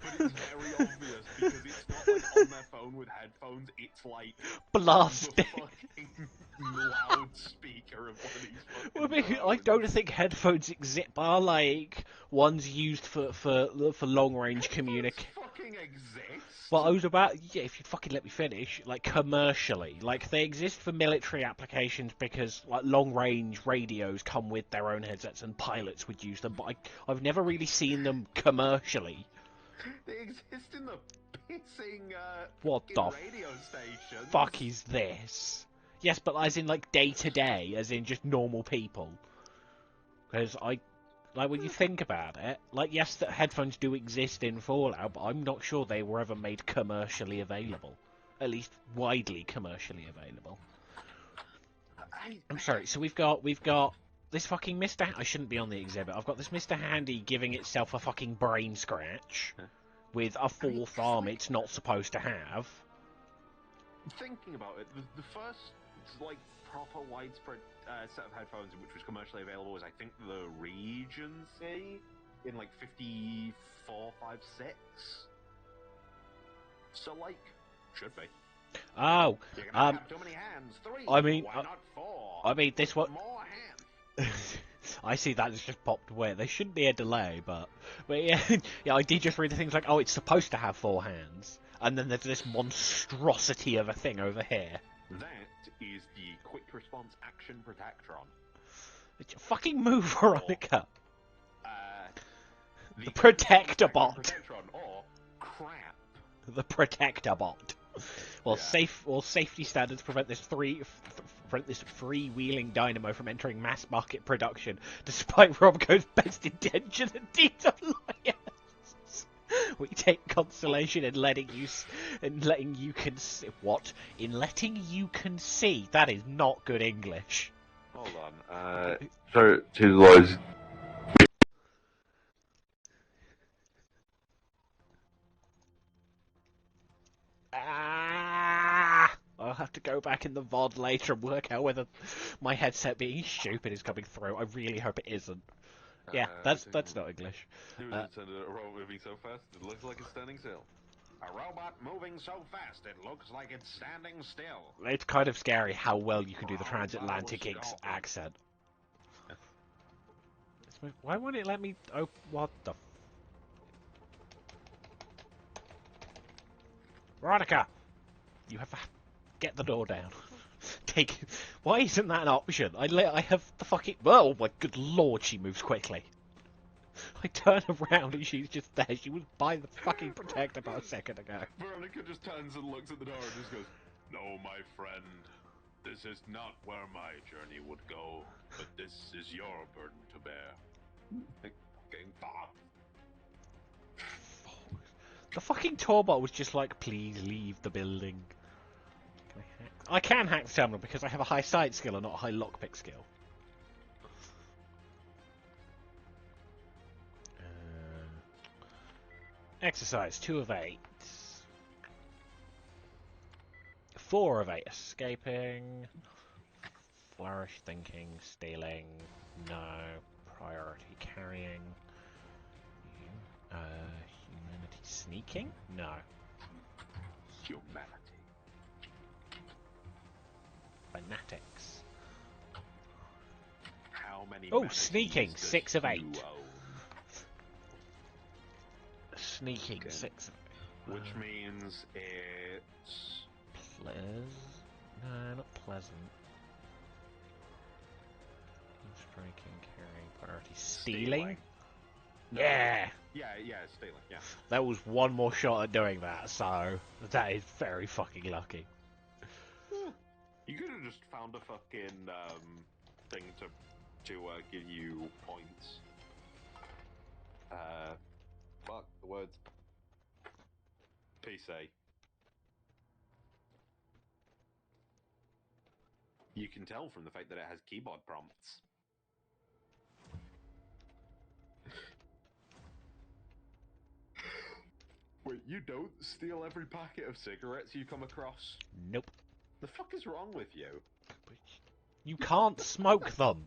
But it's very obvious because it's not on their phone with headphones. It's blasting the fucking loudspeaker of one of these. Well, I don't think headphones exist, bar ones used for long range communication. Fucking exist. Well, I was about, if you'd fucking let me finish, commercially. They exist for military applications because, long-range radios come with their own headsets and pilots would use them, but I've never really seen them commercially. They exist in the pissing, what the radio stations. Fuck is this? Yes, but as in, day-to-day, as in just normal people. Because Like, when you think about it, like, yes, that headphones do exist in Fallout, but I'm not sure they were ever made commercially available. At least widely commercially available. I'm sorry, so we've got this fucking Mr. I shouldn't be on the exhibit. I've got this Mr. Handy giving itself a fucking brain scratch with a fourth arm it's not supposed to have. Thinking about it, the first like proper widespread set of headphones which was commercially available was I think the Regency in like 54, 5, 6. So like, should be. Oh, You're gonna have too many hands. 3. I mean, why not 4? I mean, this one. More hands. I see that has just popped away. There shouldn't be a delay, but yeah, yeah. I did just read the things like, oh, it's supposed to have 4 hands, and then there's this monstrosity of a thing over here. That is the quick response action protectron. Fucking move, Veronica. The Protector bot. Protectron or crap. The protector bot. Well, Yeah. safety standards prevent this freewheeling dynamo from entering mass market production, despite Robco's best intention and deeds of lawyers. We take consolation in letting you concede. That is not good English. Hold on. So to the lawyers. I'll have to go back in the VOD later and work out whether my headset being stupid is coming through. I really hope it isn't. Yeah, that's not English. A robot moving so fast it looks like it's standing still. A robot moving so fast it looks like it's standing still. It's kind of scary how well you can do the transatlantic accent. Why won't it let me... Oh, what the... Veronica! You have to get the door down. Take... Why isn't that an option? I have the fucking... Oh my good lord, she moves quickly. I turn around and she's just there. She was by the fucking protector about a second ago. Veronica just turns and looks at the door and just goes, "No, my friend. This is not where my journey would go, but this is your burden to bear." Getting bopped. The fucking Torbot was just like, please leave the building. I can hack the terminal because I have a high sight skill and not a high lockpick skill. Exercise 2 of 8. 4 of 8. Escaping. Flourish thinking. Stealing. No. Priority carrying. Humanity sneaking? No. Humanity. Fanatics. How many? Oh, sneaking. 6 of 8. Sneaking. Okay. 6 of 8. Which means it's... No, not pleasant. Striking, carrying, priority. Stealing? No. Yeah! Yeah, stealing, yeah. There was one more shot at doing that, so that is very fucking lucky. You could have just found a fucking thing to give you points. Fuck the words. PC. You can tell from the fact that it has keyboard prompts. Wait, you don't steal every packet of cigarettes you come across? Nope. The fuck is wrong with you? You can't smoke them.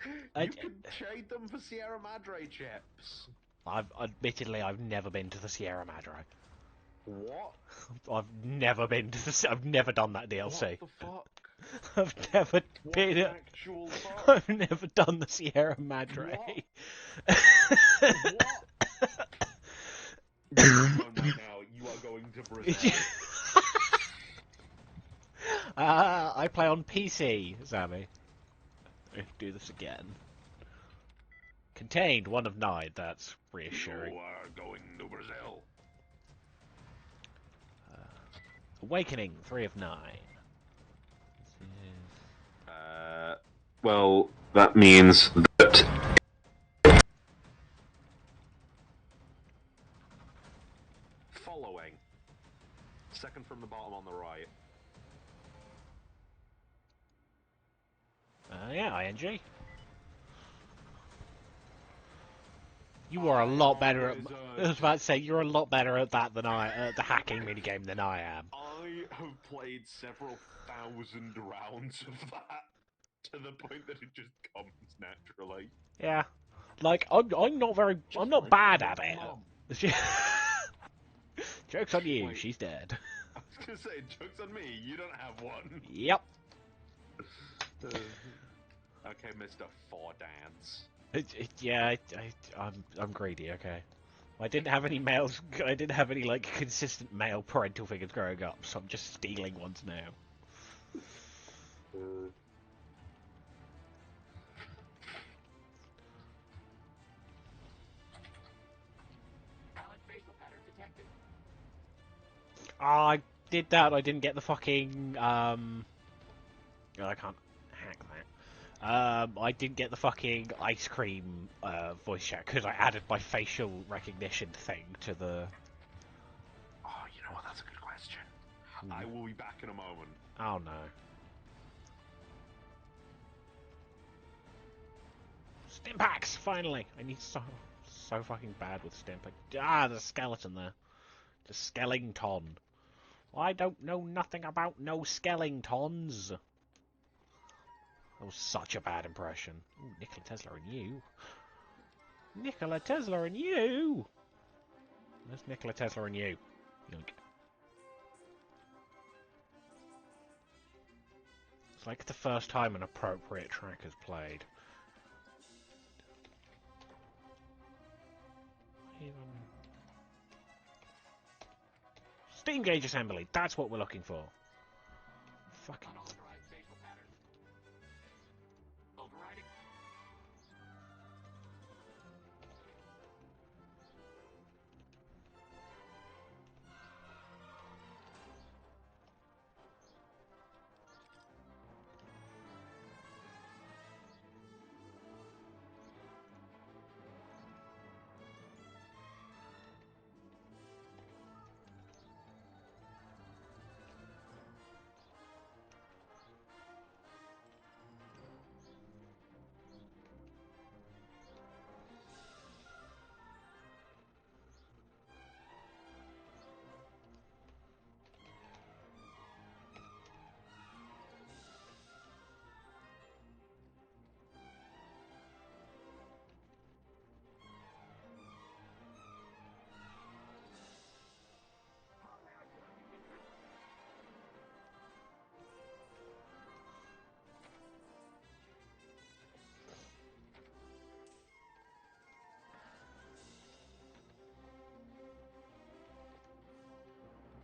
You can trade them for Sierra Madre chips. Admittedly, I've never been to the Sierra Madre. What? I've never been to the... I've never done that DLC. What the fuck? I've never What been... the actual fuck? I've never done the Sierra Madre. What? Now you are going to Brazil. I play on PC, Sammy. Do this again. Contained 1 of 9. That's reassuring. You are going to Brazil. Awakening 3 of 9. Well, that means that following. Second from the bottom on the right. Yeah, ING. You are a lot better at... I was about to say, you're a lot better at that than at the hacking minigame than I am. I have played several thousand rounds of that to the point that it just comes naturally. Yeah. Like, I'm not bad at it. Mom. Joke's on you, Wait. she's dead. I was gonna say, joke's on me, you don't have one. Yep. Okay, Mr. Four Dance. I'm greedy, okay. I didn't have any males, I didn't have any, like, consistent male parental figures growing up, so I'm just stealing ones now. I did that, I didn't get the fucking, I can't hack that. I didn't get the fucking ice cream, voice chat, because I added my facial recognition thing to the... Oh, you know what, that's a good question. I will be back in a moment. Oh no. Stimpaks! Finally! I need so fucking bad with Stimpak. Ah, there's a skeleton there. The skeleton. I don't know nothing about no skeletons. That was such a bad impression. Ooh, Nikola Tesla and you. Nikola Tesla and you! There's Nikola Tesla and you. Yoink. It's like the first time an appropriate track is played. Steam gauge assembly, that's what we're looking for. Fucking...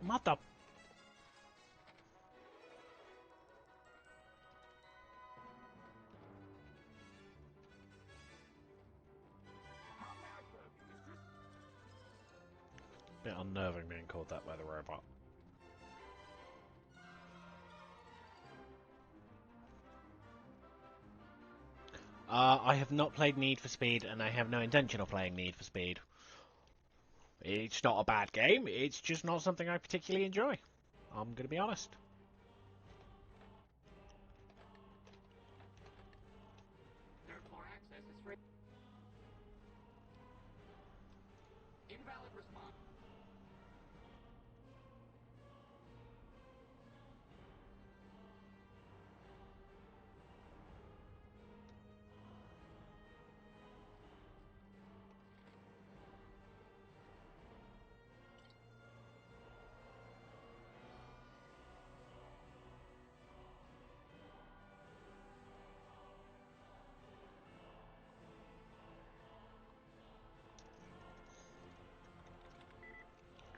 Mother... Bit unnerving being called that by the robot. I have not played Need for Speed, and I have no intention of playing Need for Speed. It's not a bad game, it's just not something I particularly enjoy. I'm gonna be honest.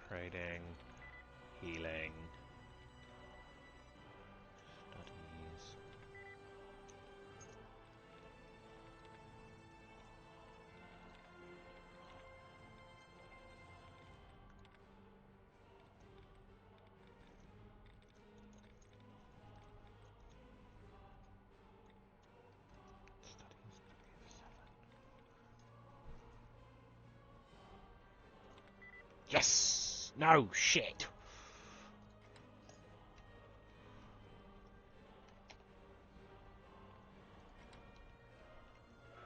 Trading, healing, studies. Yes! No, shit.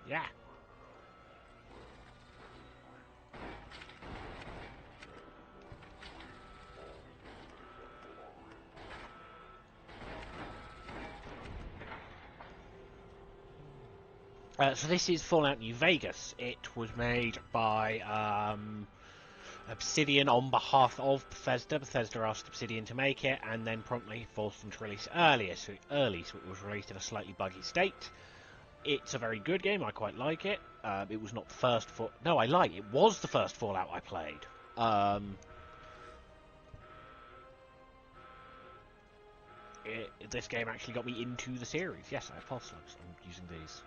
Yeah. So this is Fallout New Vegas. It was made by Obsidian on behalf of Bethesda. Bethesda asked Obsidian to make it, and then promptly forced them to release it so it was released in a slightly buggy state. It's a very good game. I quite like it. It was not the first No, I lied. It was the first Fallout I played. This game actually got me into the series. Yes, I have pulse slugs. I'm using these.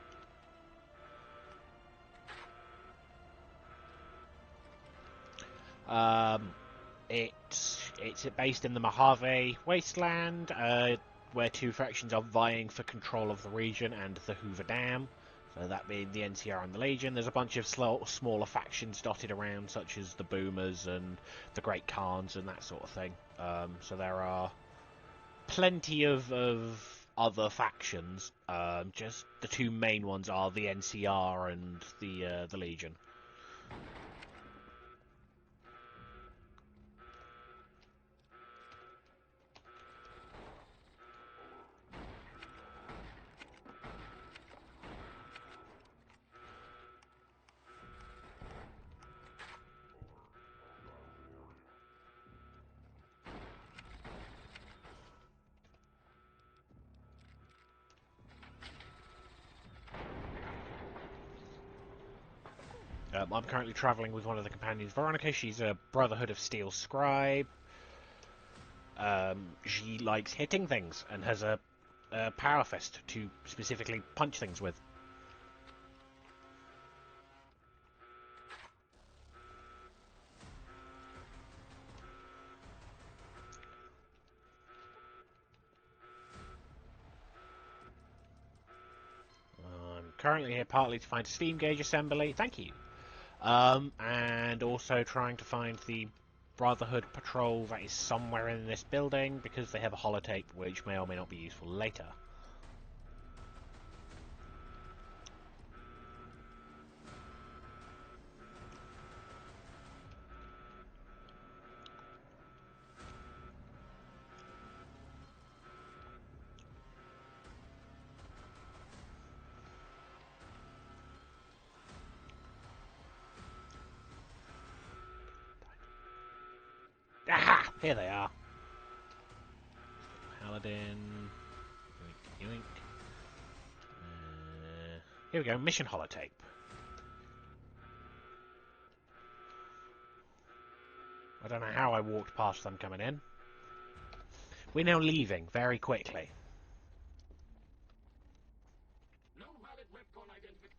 It's based in the Mojave Wasteland, where two factions are vying for control of the region and the Hoover Dam. So that being the NCR and the Legion. There's a bunch of smaller factions dotted around, such as the Boomers and the Great Khans and that sort of thing. So there are plenty of other factions. Just the two main ones are the NCR and the Legion. I'm currently travelling with one of the companions, Veronica. She's a Brotherhood of Steel scribe. She likes hitting things and has a power fist to specifically punch things with. I'm currently here partly to find a steam gauge assembly. Thank you. And also trying to find the Brotherhood patrol that is somewhere in this building, because they have a holotape which may or may not be useful later. Aha! Here they are. Paladin. Yoink, yoink. Here we go, mission holotape. I don't know how I walked past them coming in. We're now leaving very quickly. No valid webcon identification.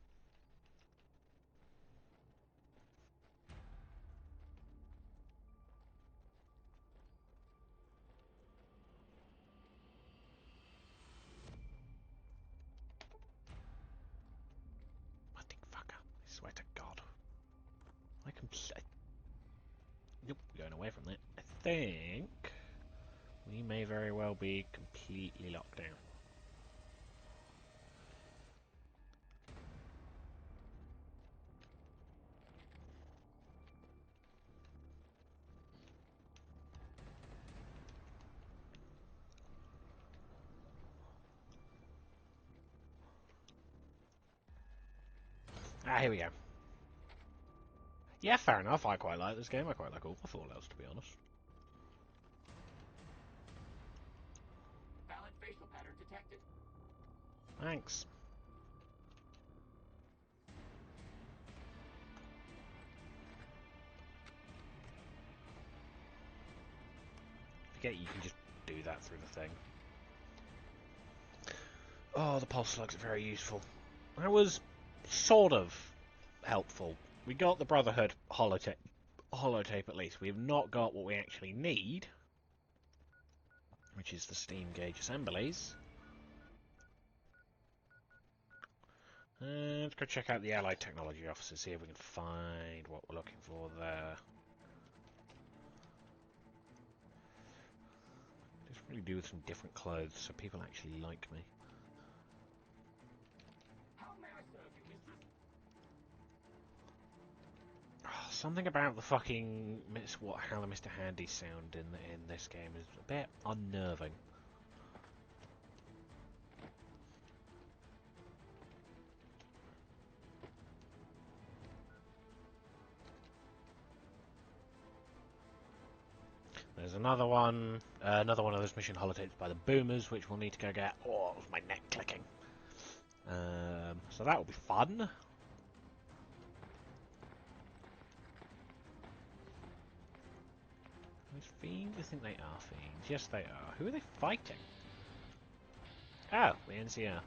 Fucker. I swear to God. Nope, we're going away from that. I think we may very well be completely locked down. Ah, here we go. Yeah, fair enough. I quite like this game. I quite like all the Fallouts, to be honest. Valid facial pattern detected. Thanks. Forget you can just do that through the thing. Oh, the pulse slugs are very useful. That was sort of helpful. We got the Brotherhood holotape at least. We have not got what we actually need, which is the steam gauge assemblies. Let's go check out the Allied Technology Office, see if we can find what we're looking for there. What do you do with some different clothes so people actually like me? How may I serve you, mistress? Something about the fucking how the Mr. Handy sound in this game is a bit unnerving. There's another one of those mission holotapes by the Boomers, which we'll need to go get. Oh, it was my neck clicking. So that will be fun. These fiends? I think they are fiends. Yes, they are. Who are they fighting? Oh, the NCR.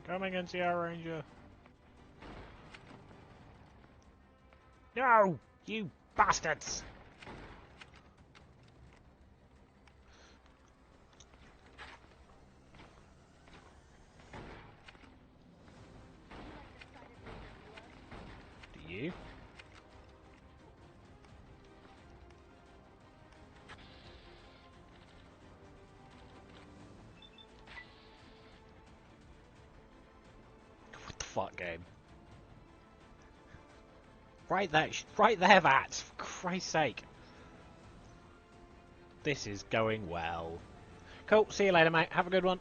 Coming, NCR Ranger. No! You bastards! Do you? What the fuck, game? Right there, Vats! For Christ's sake. This is going well. Cool, see you later, mate. Have a good one.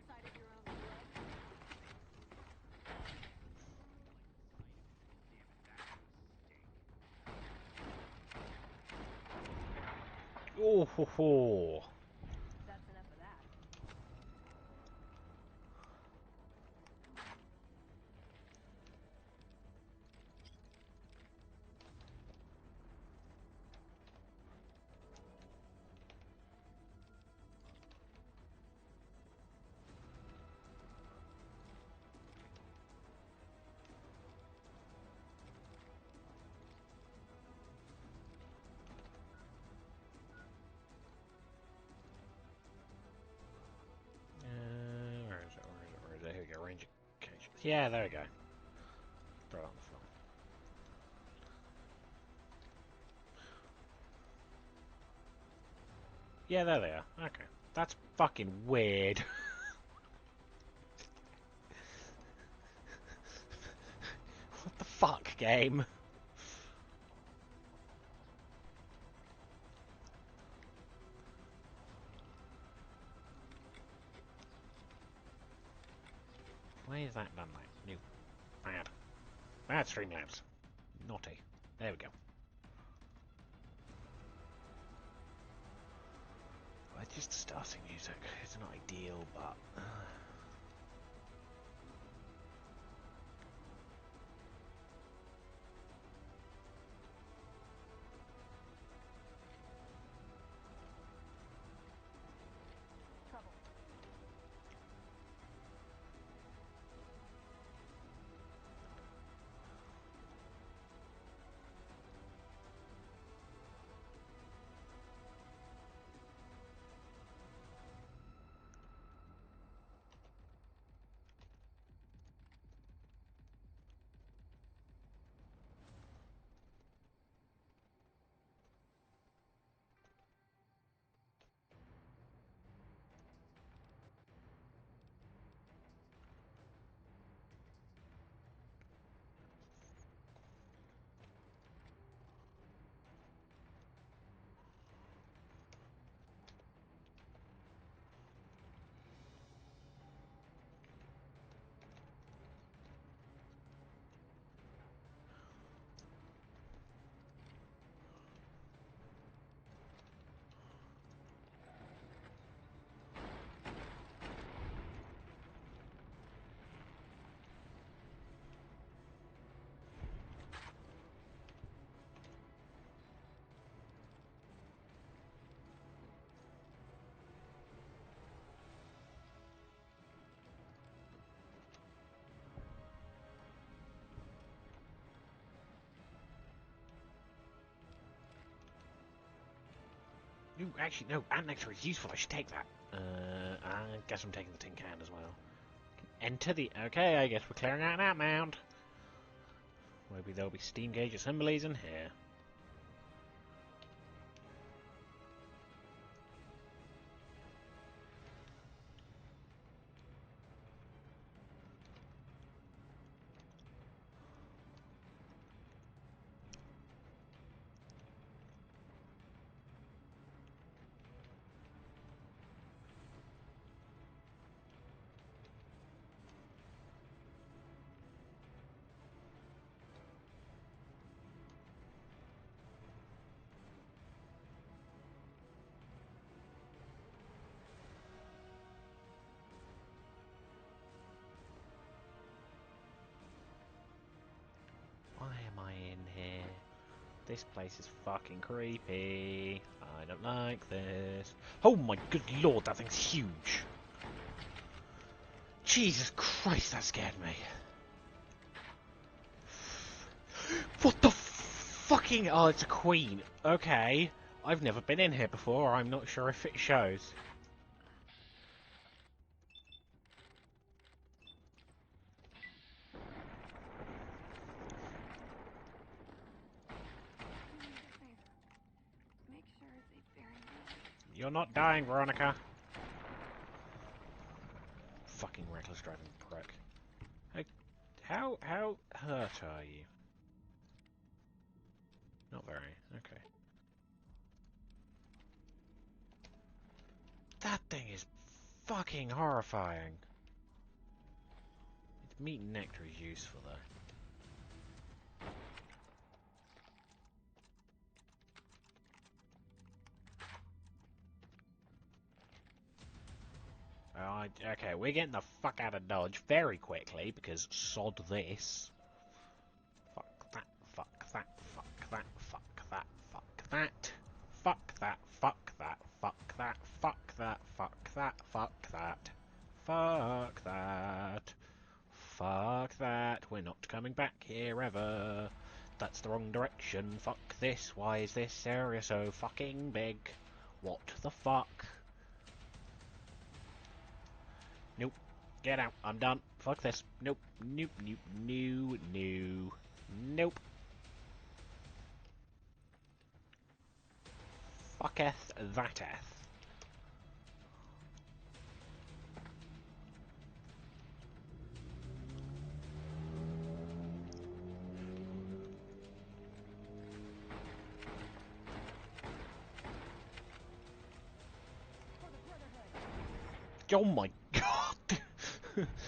Side of your own blood. Oh ho ho! That's enough of that. Where is it? Where is it? Where is it? Here we go. Ranger cage. Yeah, there we go. Throw it on the floor. Yeah, there they are. Okay. That's fucking weird. What the fuck, game? Why is that done like new? Bad. Bad Streamlabs. Naughty. There we go. Well, just starting music. It's not ideal, but... Trouble. Ooh, actually, no, ant nectar is useful. I should take that. I guess I'm taking the tin can as well. Enter the... Okay, I guess we're clearing out an ant mound. Maybe there'll be steam gauge assemblies in here. Why am I in here? This place is fucking creepy. I don't like this. Oh my good lord, that thing's huge. Jesus Christ, that scared me. What the fucking... Oh, it's a queen. Okay. I've never been in here before. I'm not sure if it shows. Make sure they bury me. You're not dying, Veronica. Fucking reckless driving prick. Hey, how hurt are you? Not very. Okay. That thing is fucking horrifying. Its meat and nectar is useful though. Okay, we're getting the fuck out of Dodge very quickly because sod this. Fuck that, fuck that, fuck that, fuck that, fuck that. Fuck that, fuck that, fuck that, fuck that, fuck that, fuck that. Fuck that. Fuck that. We're not coming back here ever. That's the wrong direction. Fuck this. Why is this area so fucking big? What the fuck? Nope. Get out. I'm done. Fuck this. Nope. Nope. Nope. No. No. Nope. Fucketh thateth. Oh my god!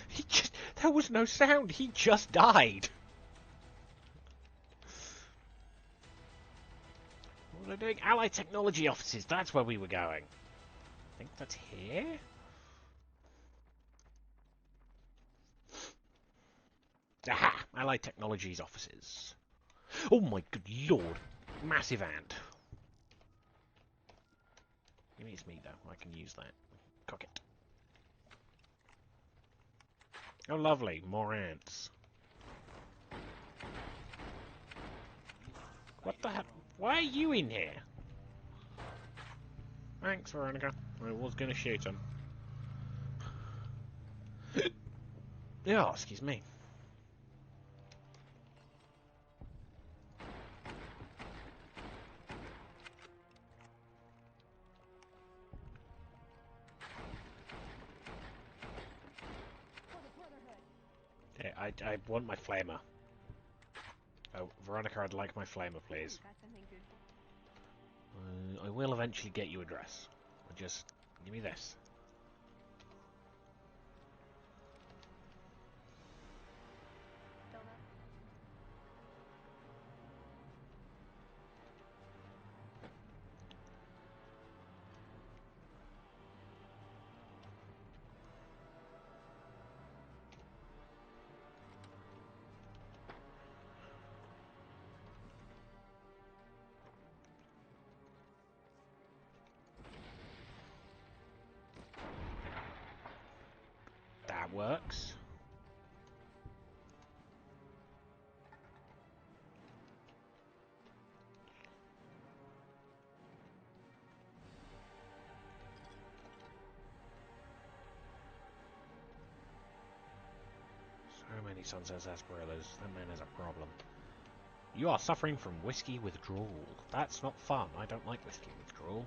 He just... There was no sound. He just died. What are they doing? Allied Technology Offices. That's where we were going. I think that's here? Aha! Allied Technologies Offices. Oh my good lord. Massive ant. Maybe it's me though. I can use that. Cock it. Oh lovely. More ants. What the hell? Why are you in here? Thanks, Veronica. I was gonna shoot him. Oh, excuse me. Yeah, I want my flamer. Oh, Veronica, I'd like my flamer, please. Got something good for I will eventually get you a dress. Just give me this. Filled up. That works. my son says sarsaparillas. That man is a problem. You are suffering from whiskey withdrawal. That's not fun. I don't like whiskey withdrawal.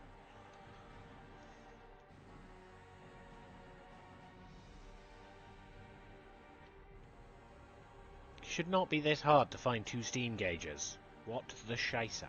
It should not be this hard to find 2 steam gauges. What the shicer?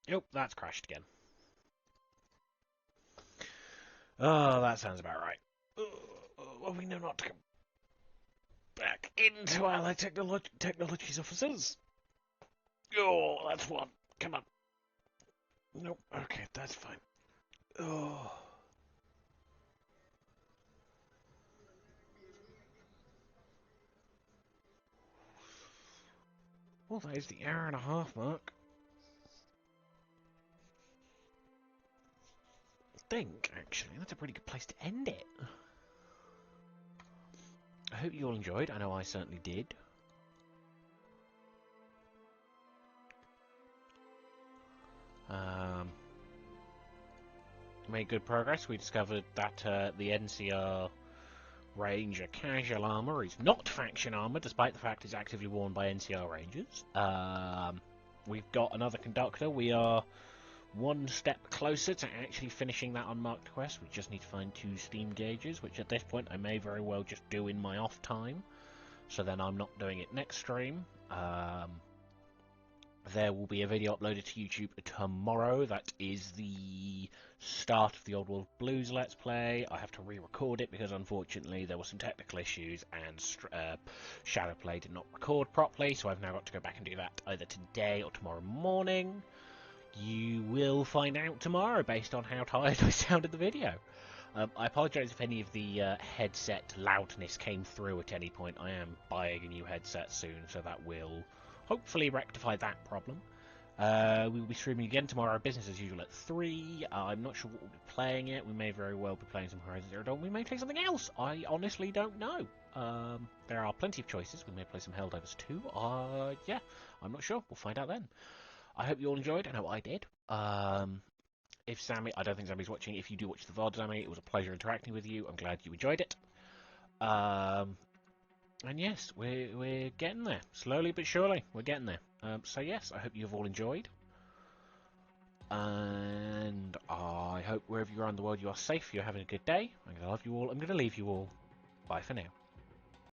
Yep, that's crashed again. Oh, that sounds about right. Well, we know not to come back into Allied Technologies offices. Oh, that's one. Come on. Nope. Okay, that's fine. Oh. Well, that is the hour and a half mark. I think, actually, that's a pretty good place to end it. I hope you all enjoyed. I know I certainly did. Made good progress. We discovered that the NCR Ranger casual armor is not faction armor, despite the fact it's actively worn by NCR Rangers. We've got another conductor. We are one step closer to actually finishing that unmarked quest. We just need to find 2 steam gauges, which at this point I may very well just do in my off time. So then I'm not doing it next stream. There will be a video uploaded to YouTube tomorrow. That is the start of the Old World Blues Let's Play. I have to re-record it because unfortunately there were some technical issues and Shadowplay did not record properly, so I've now got to go back and do that either today or tomorrow morning. You will find out tomorrow based on how tired I sound in the video. I apologise if any of the headset loudness came through at any point. I am buying a new headset soon, so that will hopefully rectify that problem. We will be streaming again tomorrow, business as usual at 3. I'm not sure what we'll be playing yet. We may very well be playing some Horizon Zero Dawn. We may play something else. I honestly don't know. There are plenty of choices. We may play some Helldivers 2. Yeah, I'm not sure. We'll find out then. I hope you all enjoyed. I know I did. If Sammy, I don't think Sammy's watching. If you do watch the VOD, Sammy, it was a pleasure interacting with you. I'm glad you enjoyed it. And yes, we're getting there. Slowly but surely, we're getting there. So yes, I hope you've all enjoyed. And I hope wherever you are in the world you are safe, you're having a good day. I'm going to love you all. I'm going to leave you all. Bye for now.